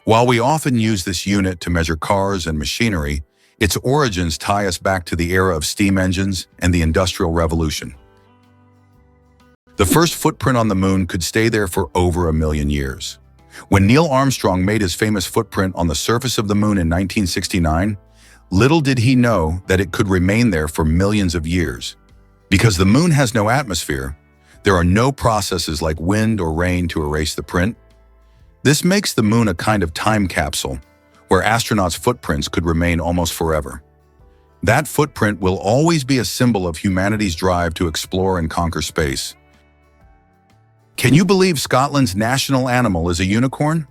While we often use this unit to measure cars and machinery, its origins tie us back to the era of steam engines and the Industrial Revolution. The first footprint on the moon could stay there for over 1 million years. When Neil Armstrong made his famous footprint on the surface of the moon in 1969, little did he know that it could remain there for millions of years. Because the moon has no atmosphere, there are no processes like wind or rain to erase the print. This makes the moon a kind of time capsule, where astronauts' footprints could remain almost forever. That footprint will always be a symbol of humanity's drive to explore and conquer space. Can you believe Scotland's national animal is a unicorn?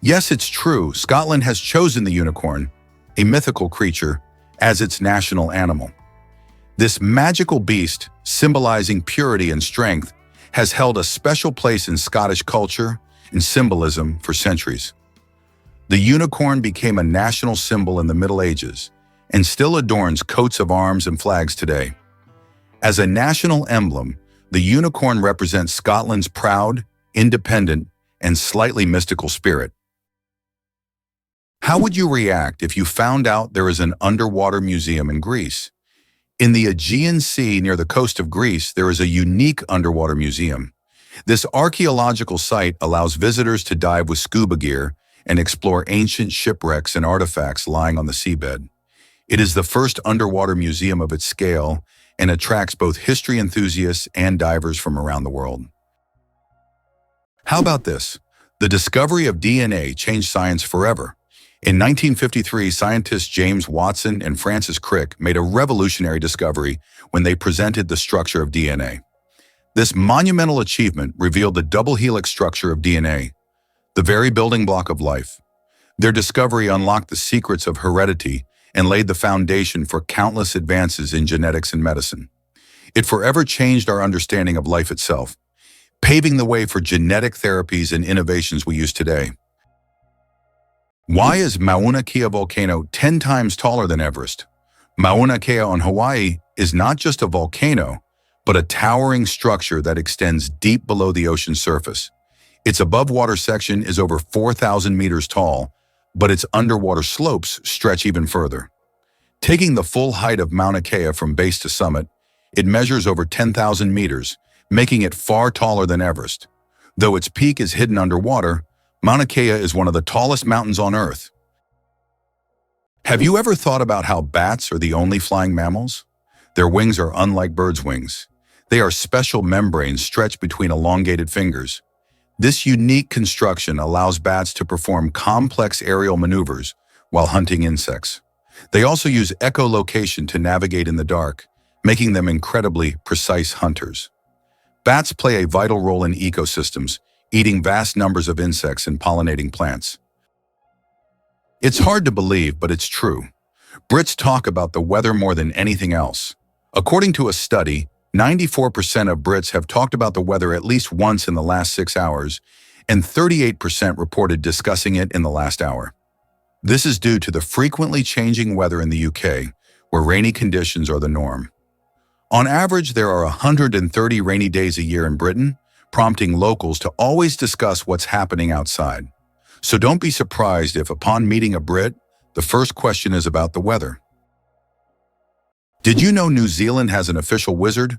Yes, it's true. Scotland has chosen the unicorn, a mythical creature, as its national animal. This magical beast, symbolizing purity and strength, has held a special place in Scottish culture and symbolism for centuries. The unicorn became a national symbol in the Middle Ages and still adorns coats of arms and flags today. As a national emblem, the unicorn represents Scotland's proud, independent, and slightly mystical spirit. How would you react if you found out there is an underwater museum in Greece? In the Aegean Sea near the coast of Greece, there is a unique underwater museum. This archaeological site allows visitors to dive with scuba gear and explore ancient shipwrecks and artifacts lying on the seabed. It is the first underwater museum of its scale and attracts both history enthusiasts and divers from around the world. How about this? The discovery of DNA changed science forever. In 1953, scientists James Watson and Francis Crick made a revolutionary discovery when they presented the structure of DNA. This monumental achievement revealed the double helix structure of DNA, the very building block of life. Their discovery unlocked the secrets of heredity and laid the foundation for countless advances in genetics and medicine. It forever changed our understanding of life itself, paving the way for genetic therapies and innovations we use today. Why is Mauna Kea volcano 10 times taller than Everest? Mauna Kea on Hawaii is not just a volcano, but a towering structure that extends deep below the ocean's surface. Its above-water section is over 4,000 meters tall, but its underwater slopes stretch even further. Taking the full height of Mauna Kea from base to summit, it measures over 10,000 meters, making it far taller than Everest. Though its peak is hidden underwater, Mauna Kea is one of the tallest mountains on Earth. Have you ever thought about how bats are the only flying mammals? Their wings are unlike birds' wings. They are special membranes stretched between elongated fingers. This unique construction allows bats to perform complex aerial maneuvers while hunting insects. They also use echolocation to navigate in the dark, making them incredibly precise hunters. Bats play a vital role in ecosystems, eating vast numbers of insects and pollinating plants. It's hard to believe, but it's true. Brits talk about the weather more than anything else. According to a study, 94% of Brits have talked about the weather at least once in the last 6 hours, and 38% reported discussing it in the last hour. This is due to the frequently changing weather in the UK, where rainy conditions are the norm. On average, there are 130 rainy days a year in Britain, prompting locals to always discuss what's happening outside. So don't be surprised if, upon meeting a Brit, the first question is about the weather. Did you know New Zealand has an official wizard?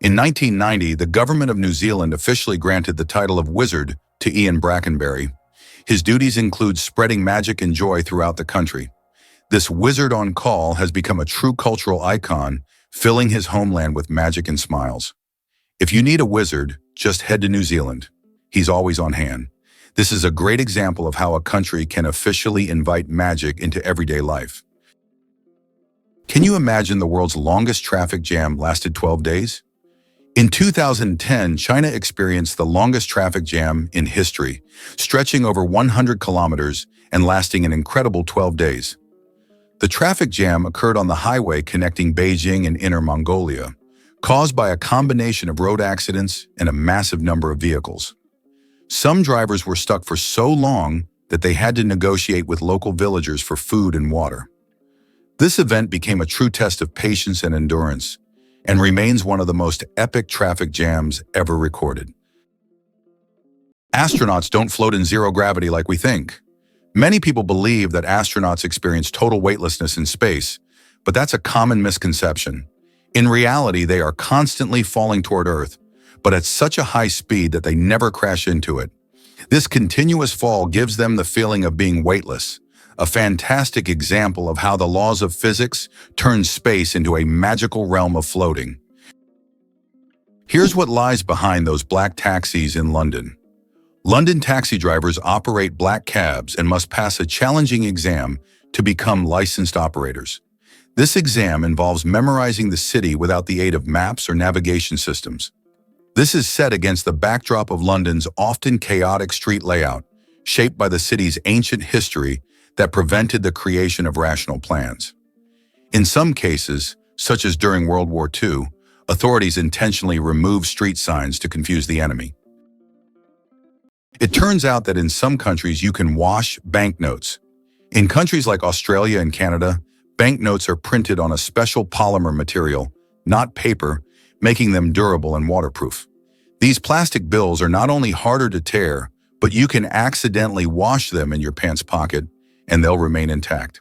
In 1990, the government of New Zealand officially granted the title of wizard to Ian Brackenbury. His duties include spreading magic and joy throughout the country. This wizard on call has become a true cultural icon, filling his homeland with magic and smiles. If you need a wizard, just head to New Zealand. He's always on hand. This is a great example of how a country can officially invite magic into everyday life. Can you imagine the world's longest traffic jam lasted 12 days? In 2010, China experienced the longest traffic jam in history, stretching over 100 kilometers and lasting an incredible 12 days. The traffic jam occurred on the highway connecting Beijing and Inner Mongolia, caused by a combination of road accidents and a massive number of vehicles. Some drivers were stuck for so long that they had to negotiate with local villagers for food and water. This event became a true test of patience and endurance, and remains one of the most epic traffic jams ever recorded. Astronauts don't float in zero gravity like we think. Many people believe that astronauts experience total weightlessness in space, but that's a common misconception. In reality, they are constantly falling toward Earth, but at such a high speed that they never crash into it. This continuous fall gives them the feeling of being weightless, a fantastic example of how the laws of physics turn space into a magical realm of floating. Here's what lies behind those black taxis in London. London taxi drivers operate black cabs and must pass a challenging exam to become licensed operators. This exam involves memorizing the city without the aid of maps or navigation systems. This is set against the backdrop of London's often chaotic street layout, shaped by the city's ancient history that prevented the creation of rational plans. In some cases, such as during World War II, authorities intentionally removed street signs to confuse the enemy. It turns out that in some countries you can wash banknotes. In countries like Australia and Canada, banknotes are printed on a special polymer material, not paper, making them durable and waterproof. These plastic bills are not only harder to tear, but you can accidentally wash them in your pants pocket and they'll remain intact.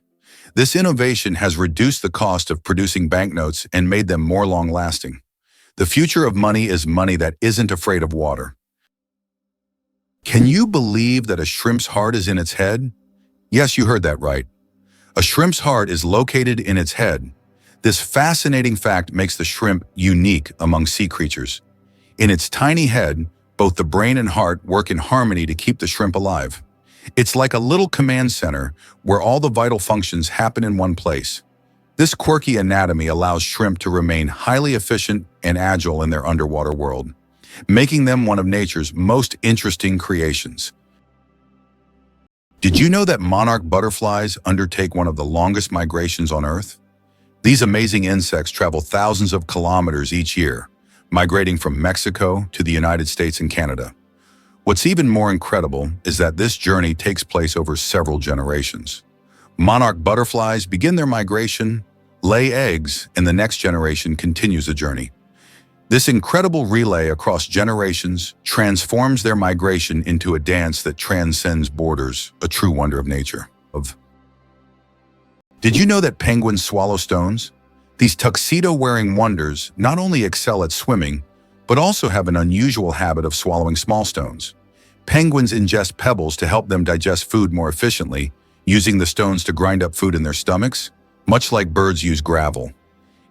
This innovation has reduced the cost of producing banknotes and made them more long-lasting. The future of money is money that isn't afraid of water. Can you believe that a shrimp's heart is in its head? Yes, you heard that right. A shrimp's heart is located in its head. This fascinating fact makes the shrimp unique among sea creatures. In its tiny head, both the brain and heart work in harmony to keep the shrimp alive. It's like a little command center where all the vital functions happen in one place. This quirky anatomy allows shrimp to remain highly efficient and agile in their underwater world, making them one of nature's most interesting creations. Did you know that monarch butterflies undertake one of the longest migrations on Earth? These amazing insects travel thousands of kilometers each year, migrating from Mexico to the United States and Canada. What's even more incredible is that this journey takes place over several generations. Monarch butterflies begin their migration, lay eggs, and the next generation continues the journey. This incredible relay across generations transforms their migration into a dance that transcends borders, a true wonder of nature. Did you know that penguins swallow stones? These tuxedo-wearing wonders not only excel at swimming, but also have an unusual habit of swallowing small stones. Penguins ingest pebbles to help them digest food more efficiently, using the stones to grind up food in their stomachs, much like birds use gravel.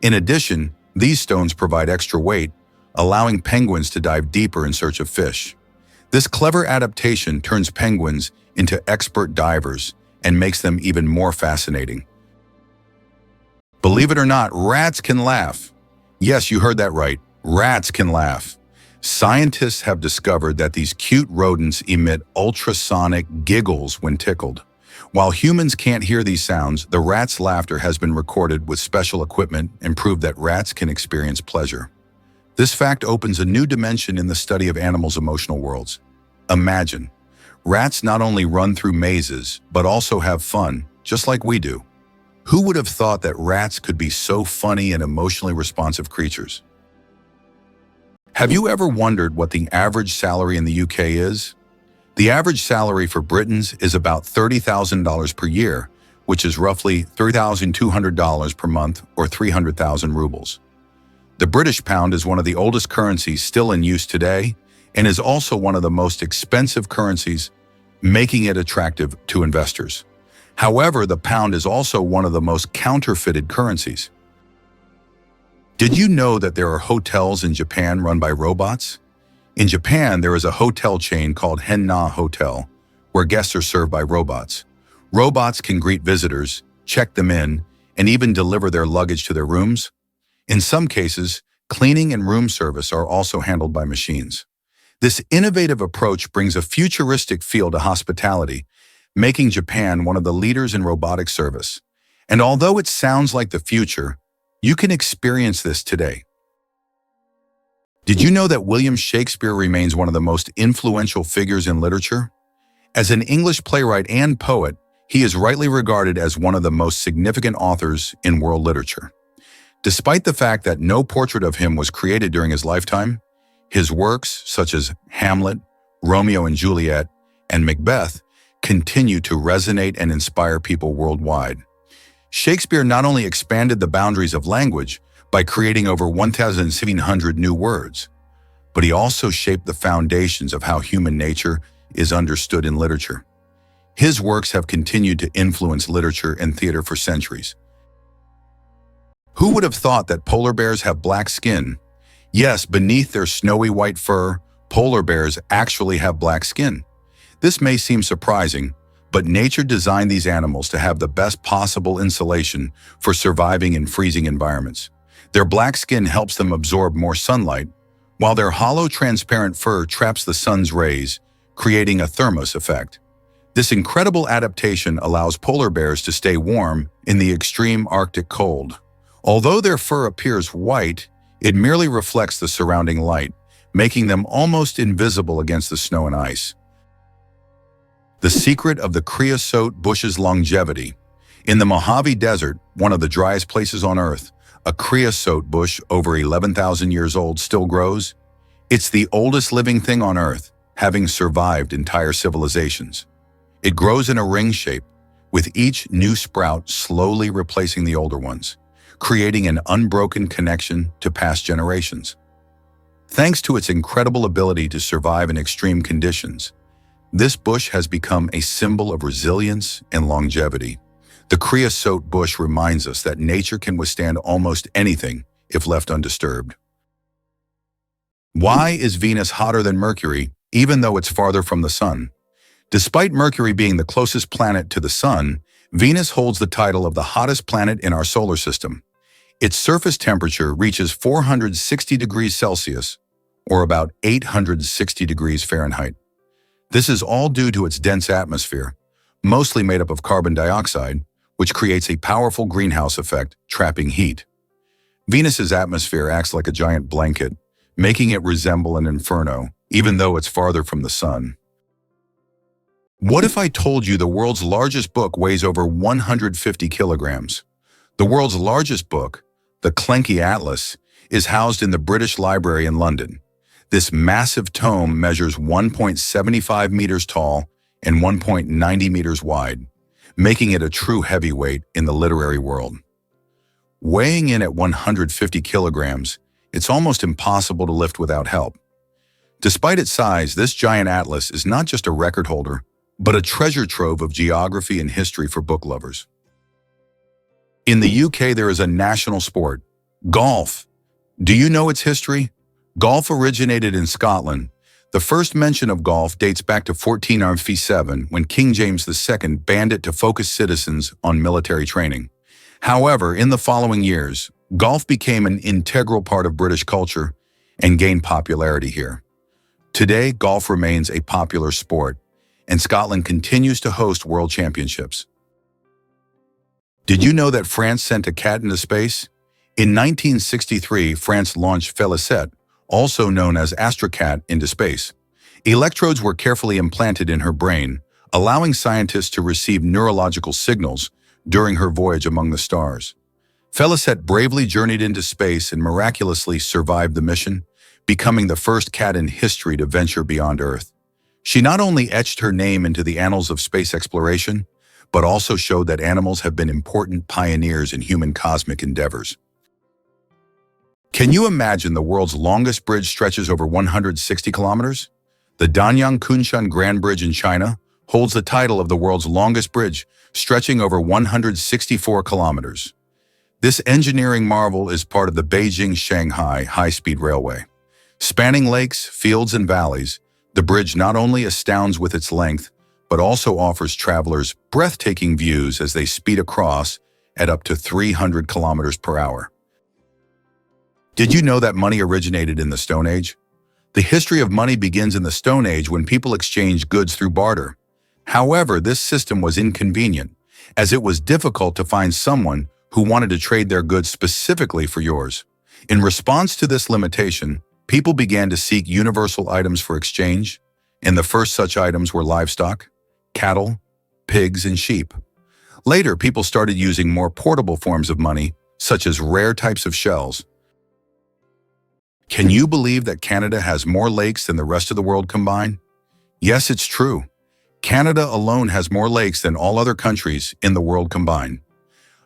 In addition, these stones provide extra weight, allowing penguins to dive deeper in search of fish. This clever adaptation turns penguins into expert divers and makes them even more fascinating. Believe it or not, rats can laugh. Yes, you heard that right. Rats can laugh. Scientists have discovered that these cute rodents emit ultrasonic giggles when tickled. While humans can't hear these sounds, the rat's laughter has been recorded with special equipment and proved that rats can experience pleasure. This fact opens a new dimension in the study of animals' emotional worlds. Imagine, rats not only run through mazes, but also have fun, just like we do. Who would have thought that rats could be so funny and emotionally responsive creatures? Have you ever wondered what the average salary in the UK is? The average salary for Britons is about $30,000 per year, which is roughly $3,200 per month or 300,000 rubles. The British pound is one of the oldest currencies still in use today and is also one of the most expensive currencies, making it attractive to investors. However, the pound is also one of the most counterfeited currencies. Did you know that there are hotels in Japan run by robots? In Japan, there is a hotel chain called Henna Hotel, where guests are served by robots. Robots can greet visitors, check them in, and even deliver their luggage to their rooms. In some cases, cleaning and room service are also handled by machines. This innovative approach brings a futuristic feel to hospitality, making Japan one of the leaders in robotic service. And although it sounds like the future, you can experience this today. Did you know that William Shakespeare remains one of the most influential figures in literature? As an English playwright and poet, he is rightly regarded as one of the most significant authors in world literature. Despite the fact that no portrait of him was created during his lifetime, his works, such as Hamlet, Romeo and Juliet, and Macbeth, continue to resonate and inspire people worldwide. Shakespeare not only expanded the boundaries of language by creating over 1,700 new words, but he also shaped the foundations of how human nature is understood in literature. His works have continued to influence literature and theater for centuries. Who would have thought that polar bears have black skin? Yes, beneath their snowy white fur, polar bears actually have black skin. This may seem surprising, but nature designed these animals to have the best possible insulation for surviving in freezing environments. Their black skin helps them absorb more sunlight, while their hollow, transparent fur traps the sun's rays, creating a thermos effect. This incredible adaptation allows polar bears to stay warm in the extreme Arctic cold. Although their fur appears white, it merely reflects the surrounding light, making them almost invisible against the snow and ice. The secret of the creosote bush's longevity. In the Mojave Desert, one of the driest places on Earth, a creosote bush over 11,000 years old still grows. It's the oldest living thing on Earth, having survived entire civilizations. It grows in a ring shape, with each new sprout slowly replacing the older ones, creating an unbroken connection to past generations. Thanks to its incredible ability to survive in extreme conditions, this bush has become a symbol of resilience and longevity. The creosote bush reminds us that nature can withstand almost anything if left undisturbed. Why is Venus hotter than Mercury, even though it's farther from the Sun? Despite Mercury being the closest planet to the Sun, Venus holds the title of the hottest planet in our solar system. Its surface temperature reaches 460 degrees Celsius, or about 860 degrees Fahrenheit. This is all due to its dense atmosphere, mostly made up of carbon dioxide, which creates a powerful greenhouse effect, trapping heat. Venus's atmosphere acts like a giant blanket, making it resemble an inferno, even though it's farther from the Sun. What if I told you the world's largest book weighs over 150 kilograms? The world's largest book, the Clenkey Atlas, is housed in the British Library in London. This massive tome measures 1.75 meters tall and 1.90 meters wide, making it a true heavyweight in the literary world. Weighing in at 150 kilograms, it's almost impossible to lift without help. Despite its size, this giant atlas is not just a record holder, but a treasure trove of geography and history for book lovers. In the UK, there is a national sport, golf. Do you know its history? Golf originated in Scotland. The first mention of golf dates back to 1497, when King James II banned it to focus citizens on military training. However, in the following years, golf became an integral part of British culture and gained popularity here. Today, golf remains a popular sport, and Scotland continues to host world championships. Did you know that France sent a cat into space? In 1963, France launched Félicité, also known as Astrocat, into space. Electrodes were carefully implanted in her brain, allowing scientists to receive neurological signals during her voyage among the stars. Félicité bravely journeyed into space and miraculously survived the mission, becoming the first cat in history to venture beyond Earth. She not only etched her name into the annals of space exploration, but also showed that animals have been important pioneers in human cosmic endeavors. Can you imagine the world's longest bridge stretches over 160 kilometers? The Danyang Kunshan Grand Bridge in China holds the title of the world's longest bridge, stretching over 164 kilometers. This engineering marvel is part of the Beijing-Shanghai high-speed railway. Spanning lakes, fields, and valleys, the bridge not only astounds with its length, but also offers travelers breathtaking views as they speed across at up to 300 kilometers per hour. Did you know that money originated in the Stone Age? The history of money begins in the Stone Age when people exchanged goods through barter. However, this system was inconvenient, as it was difficult to find someone who wanted to trade their goods specifically for yours. In response to this limitation, people began to seek universal items for exchange, and the first such items were livestock, cattle, pigs, and sheep. Later, people started using more portable forms of money, such as rare types of shells. Can you believe that Canada has more lakes than the rest of the world combined? Yes, it's true. Canada alone has more lakes than all other countries in the world combined.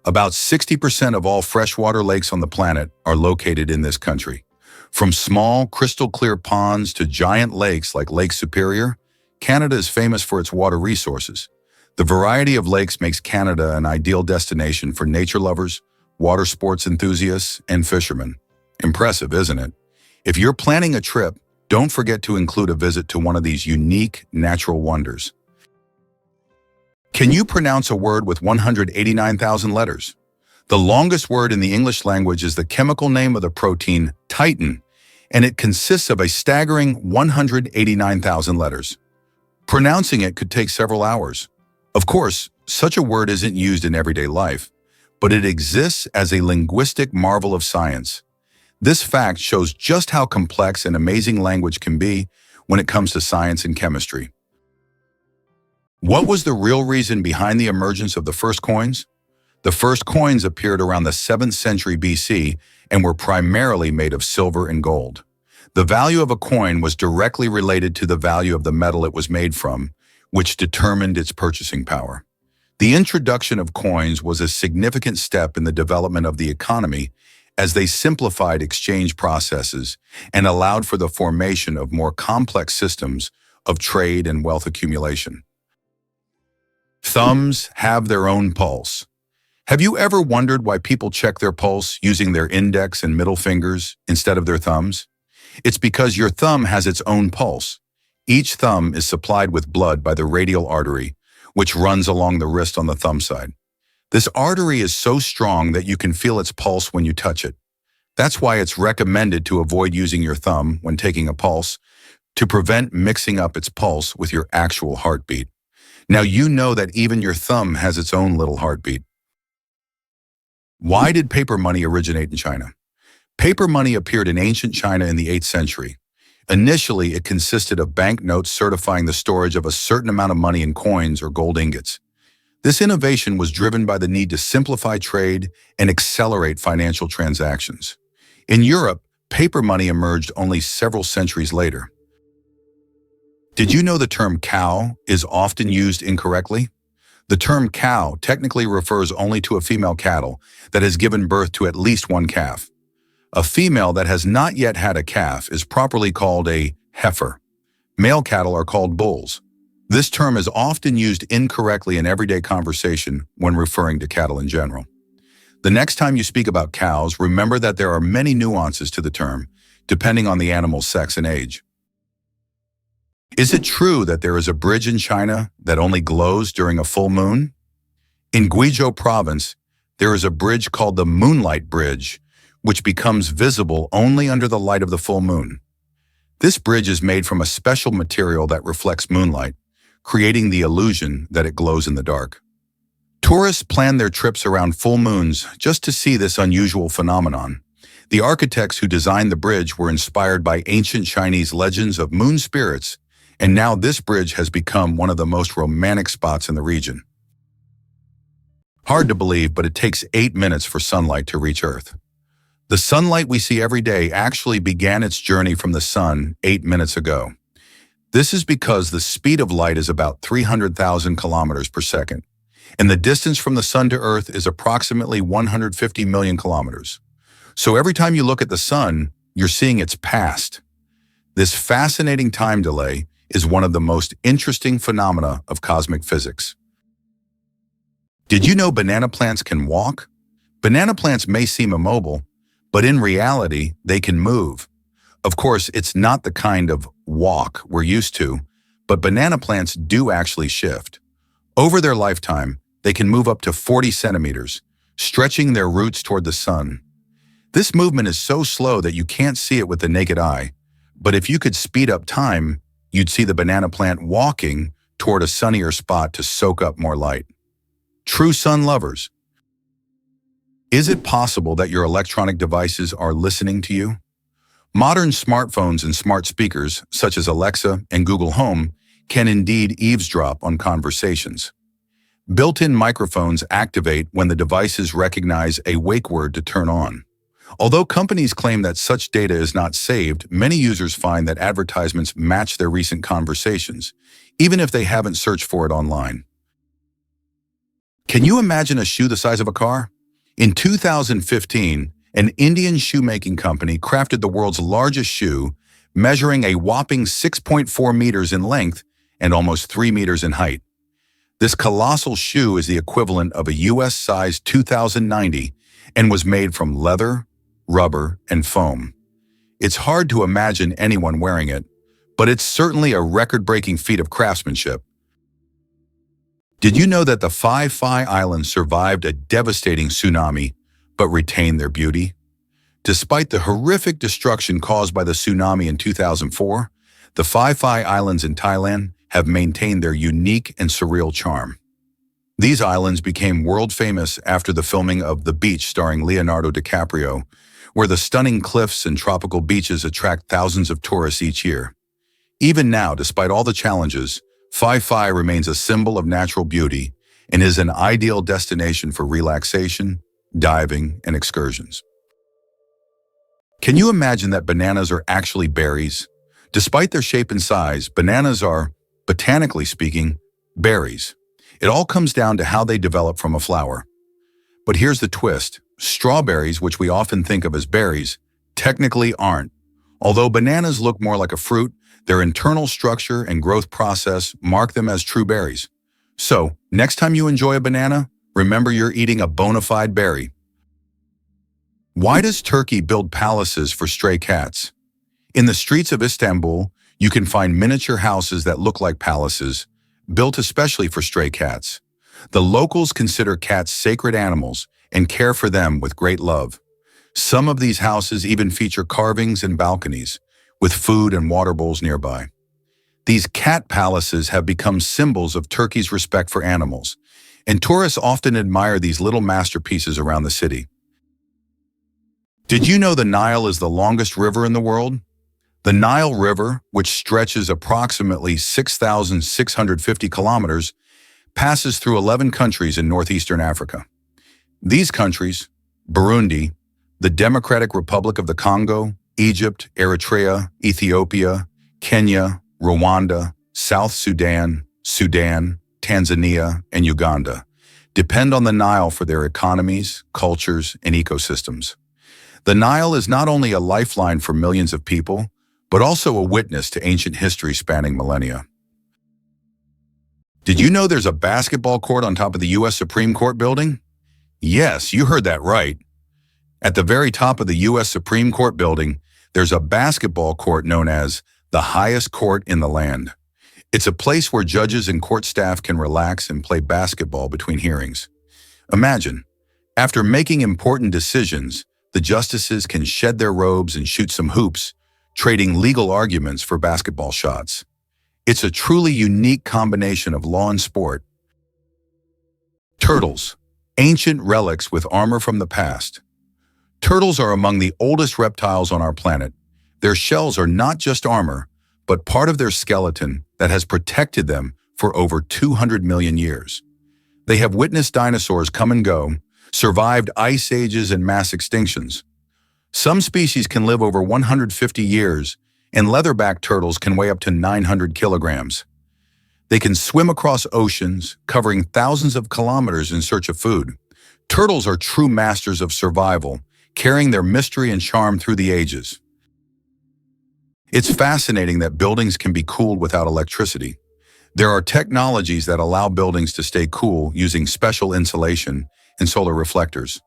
About 60% of all freshwater lakes on the planet are located in this country. From small, crystal-clear ponds to giant lakes like Lake Superior, Canada is famous for its water resources. The variety of lakes makes Canada an ideal destination for nature lovers, water sports enthusiasts, and fishermen. Impressive, isn't it? If you're planning a trip, don't forget to include a visit to one of these unique natural wonders. Can you pronounce a word with 189,000 letters? The longest word in the English language is the chemical name of the protein titin, and it consists of a staggering 189,000 letters. Pronouncing it could take several hours. Of course, such a word isn't used in everyday life, but it exists as a linguistic marvel of science. This fact shows just how complex and amazing language can be when it comes to science and chemistry. What was the real reason behind the emergence of the first coins? The first coins appeared around the 7th century BC and were primarily made of silver and gold. The value of a coin was directly related to the value of the metal it was made from, which determined its purchasing power. The introduction of coins was a significant step in the development of the economy as they simplified exchange processes and allowed for the formation of more complex systems of trade and wealth accumulation. Thumbs have their own pulse. Have you ever wondered why people check their pulse using their index and middle fingers instead of their thumbs? It's because your thumb has its own pulse. Each thumb is supplied with blood by the radial artery, which runs along the wrist on the thumb side. This artery is so strong that you can feel its pulse when you touch it. That's why it's recommended to avoid using your thumb when taking a pulse to prevent mixing up its pulse with your actual heartbeat. Now you know that even your thumb has its own little heartbeat. Why did paper money originate in China? Paper money appeared in ancient China in the 8th century. Initially, it consisted of banknotes certifying the storage of a certain amount of money in coins or gold ingots. This innovation was driven by the need to simplify trade and accelerate financial transactions. In Europe, paper money emerged only several centuries later. Did you know the term cow is often used incorrectly? The term cow technically refers only to a female cattle that has given birth to at least one calf. A female that has not yet had a calf is properly called a heifer. Male cattle are called bulls. This term is often used incorrectly in everyday conversation when referring to cattle in general. The next time you speak about cows, remember that there are many nuances to the term, depending on the animal's sex and age. Is it true that there is a bridge in China that only glows during a full moon? In Guizhou province, there is a bridge called the Moonlight Bridge, which becomes visible only under the light of the full moon. This bridge is made from a special material that reflects moonlight, creating the illusion that it glows in the dark. Tourists plan their trips around full moons just to see this unusual phenomenon. The architects who designed the bridge were inspired by ancient Chinese legends of moon spirits, and now this bridge has become one of the most romantic spots in the region. Hard to believe, but it takes 8 minutes for sunlight to reach Earth. The sunlight we see every day actually began its journey from the sun 8 minutes ago. This is because the speed of light is about 300,000 kilometers per second, and the distance from the sun to Earth is approximately 150 million kilometers. So every time you look at the sun, you're seeing its past. This fascinating time delay is one of the most interesting phenomena of cosmic physics. Did you know banana plants can walk? Banana plants may seem immobile, but in reality, they can move. Of course, it's not the kind of walk we're used to, but banana plants do actually shift. Over their lifetime, they can move up to 40 centimeters, stretching their roots toward the sun. This movement is so slow that you can't see it with the naked eye, but if you could speed up time, you'd see the banana plant walking toward a sunnier spot to soak up more light. True sun lovers. Is it possible that your electronic devices are listening to you? Modern smartphones and smart speakers, such as Alexa and Google Home, can indeed eavesdrop on conversations. Built-in microphones activate when the devices recognize a wake word to turn on. Although companies claim that such data is not saved, many users find that advertisements match their recent conversations, even if they haven't searched for it online. Can you imagine a shoe the size of a car? In 2015, an Indian shoemaking company crafted the world's largest shoe, measuring a whopping 6.4 meters in length and almost 3 meters in height. This colossal shoe is the equivalent of a US-sized 2090 and was made from leather, rubber, and foam. It's hard to imagine anyone wearing it, but it's certainly a record-breaking feat of craftsmanship. Did you know that the Phi Islands survived a devastating tsunami but retained their beauty? Despite the horrific destruction caused by the tsunami in 2004, the Phi Islands in Thailand have maintained their unique and surreal charm. These islands became world-famous after the filming of The Beach starring Leonardo DiCaprio, where the stunning cliffs and tropical beaches attract thousands of tourists each year. Even now, despite all the challenges, Phi remains a symbol of natural beauty and is an ideal destination for relaxation, diving, and excursions. Can you imagine that bananas are actually berries? Despite their shape and size, bananas are, botanically speaking, berries. It all comes down to how they develop from a flower. But here's the twist. Strawberries, which we often think of as berries, technically aren't. Although bananas look more like a fruit, their internal structure and growth process mark them as true berries. So, next time you enjoy a banana, remember you're eating a bona fide berry. Why does Turkey build palaces for stray cats? In the streets of Istanbul, you can find miniature houses that look like palaces, built especially for stray cats. The locals consider cats sacred animals and care for them with great love. Some of these houses even feature carvings and balconies, with food and water bowls nearby. These cat palaces have become symbols of Turkey's respect for animals, and tourists often admire these little masterpieces around the city. Did you know the Nile is the longest river in the world? The Nile River, which stretches approximately 6,650 kilometers, passes through 11 countries in northeastern Africa. These countries, Burundi, the Democratic Republic of the Congo, Egypt, Eritrea, Ethiopia, Kenya, Rwanda, South Sudan, Tanzania, and Uganda, depend on the Nile for their economies, cultures, and ecosystems. The Nile is not only a lifeline for millions of people, but also a witness to ancient history spanning millennia. Did you know there's a basketball court on top of the U.S. Supreme Court building? Yes, you heard that right. At the very top of the U.S. Supreme Court building, there's a basketball court known as the highest court in the land. It's a place where judges and court staff can relax and play basketball between hearings. Imagine, after making important decisions, the justices can shed their robes and shoot some hoops, trading legal arguments for basketball shots. It's a truly unique combination of law and sport. Turtles, ancient relics with armor from the past. Turtles are among the oldest reptiles on our planet. Their shells are not just armor, but part of their skeleton that has protected them for over 200 million years. They have witnessed dinosaurs come and go, survived ice ages and mass extinctions. Some species can live over 150 years, and leatherback turtles can weigh up to 900 kilograms. They can swim across oceans, covering thousands of kilometers in search of food. Turtles are true masters of survival, carrying their mystery and charm through the ages. It's fascinating that buildings can be cooled without electricity. There are technologies that allow buildings to stay cool using special insulation and solar reflectors.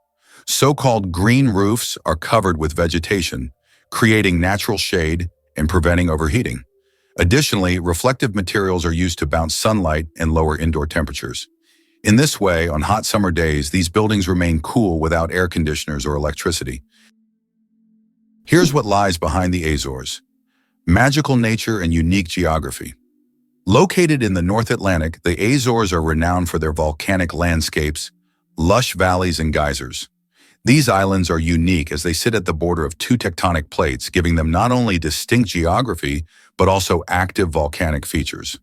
So-called green roofs are covered with vegetation, creating natural shade and preventing overheating. Additionally, reflective materials are used to bounce sunlight and lower indoor temperatures. In this way, on hot summer days, these buildings remain cool without air conditioners or electricity. Here's what lies behind the Azores: magical nature and unique geography. Located in the North Atlantic, the Azores are renowned for their volcanic landscapes, lush valleys, and geysers. These islands are unique as they sit at the border of two tectonic plates, giving them not only distinct geography, but also active volcanic features.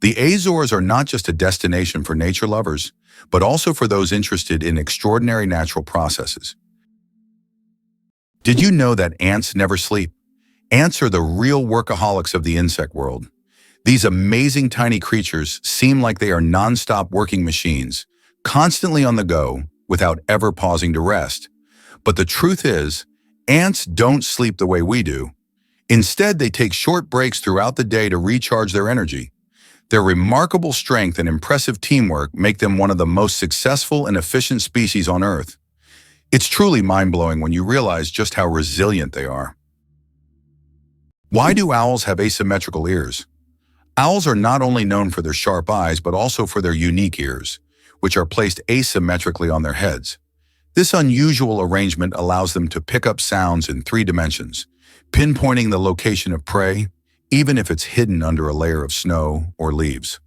The Azores are not just a destination for nature lovers, but also for those interested in extraordinary natural processes. Did you know that ants never sleep? Ants are the real workaholics of the insect world. These amazing tiny creatures seem like they are non-stop working machines, constantly on the go, without ever pausing to rest. But the truth is, ants don't sleep the way we do. Instead, they take short breaks throughout the day to recharge their energy. Their remarkable strength and impressive teamwork make them one of the most successful and efficient species on Earth. It's truly mind-blowing when you realize just how resilient they are. Why do owls have asymmetrical ears? Owls are not only known for their sharp eyes, but also for their unique ears, which are placed asymmetrically on their heads. This unusual arrangement allows them to pick up sounds in 3 dimensions, pinpointing the location of prey, even if it's hidden under a layer of snow or leaves.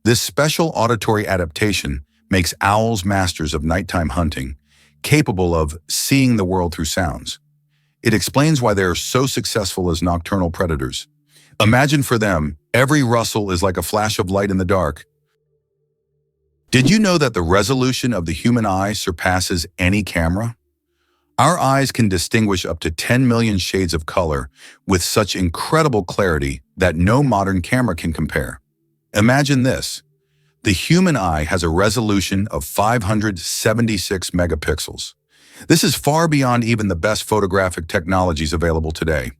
This special auditory adaptation makes owls masters of nighttime hunting, capable of seeing the world through sounds. It explains why they are so successful as nocturnal predators. Imagine for them, every rustle is like a flash of light in the dark. Did you know that the resolution of the human eye surpasses any camera? Our eyes can distinguish up to 10 million shades of color with such incredible clarity that no modern camera can compare. Imagine this. The human eye has a resolution of 576 megapixels. This is far beyond even the best photographic technologies available today.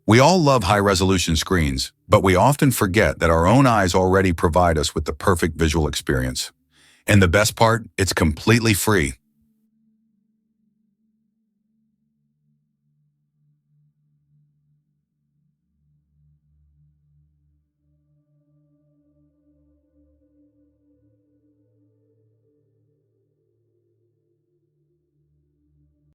We all love high-resolution screens, but we often forget that our own eyes already provide us with the perfect visual experience. And the best part, it's completely free.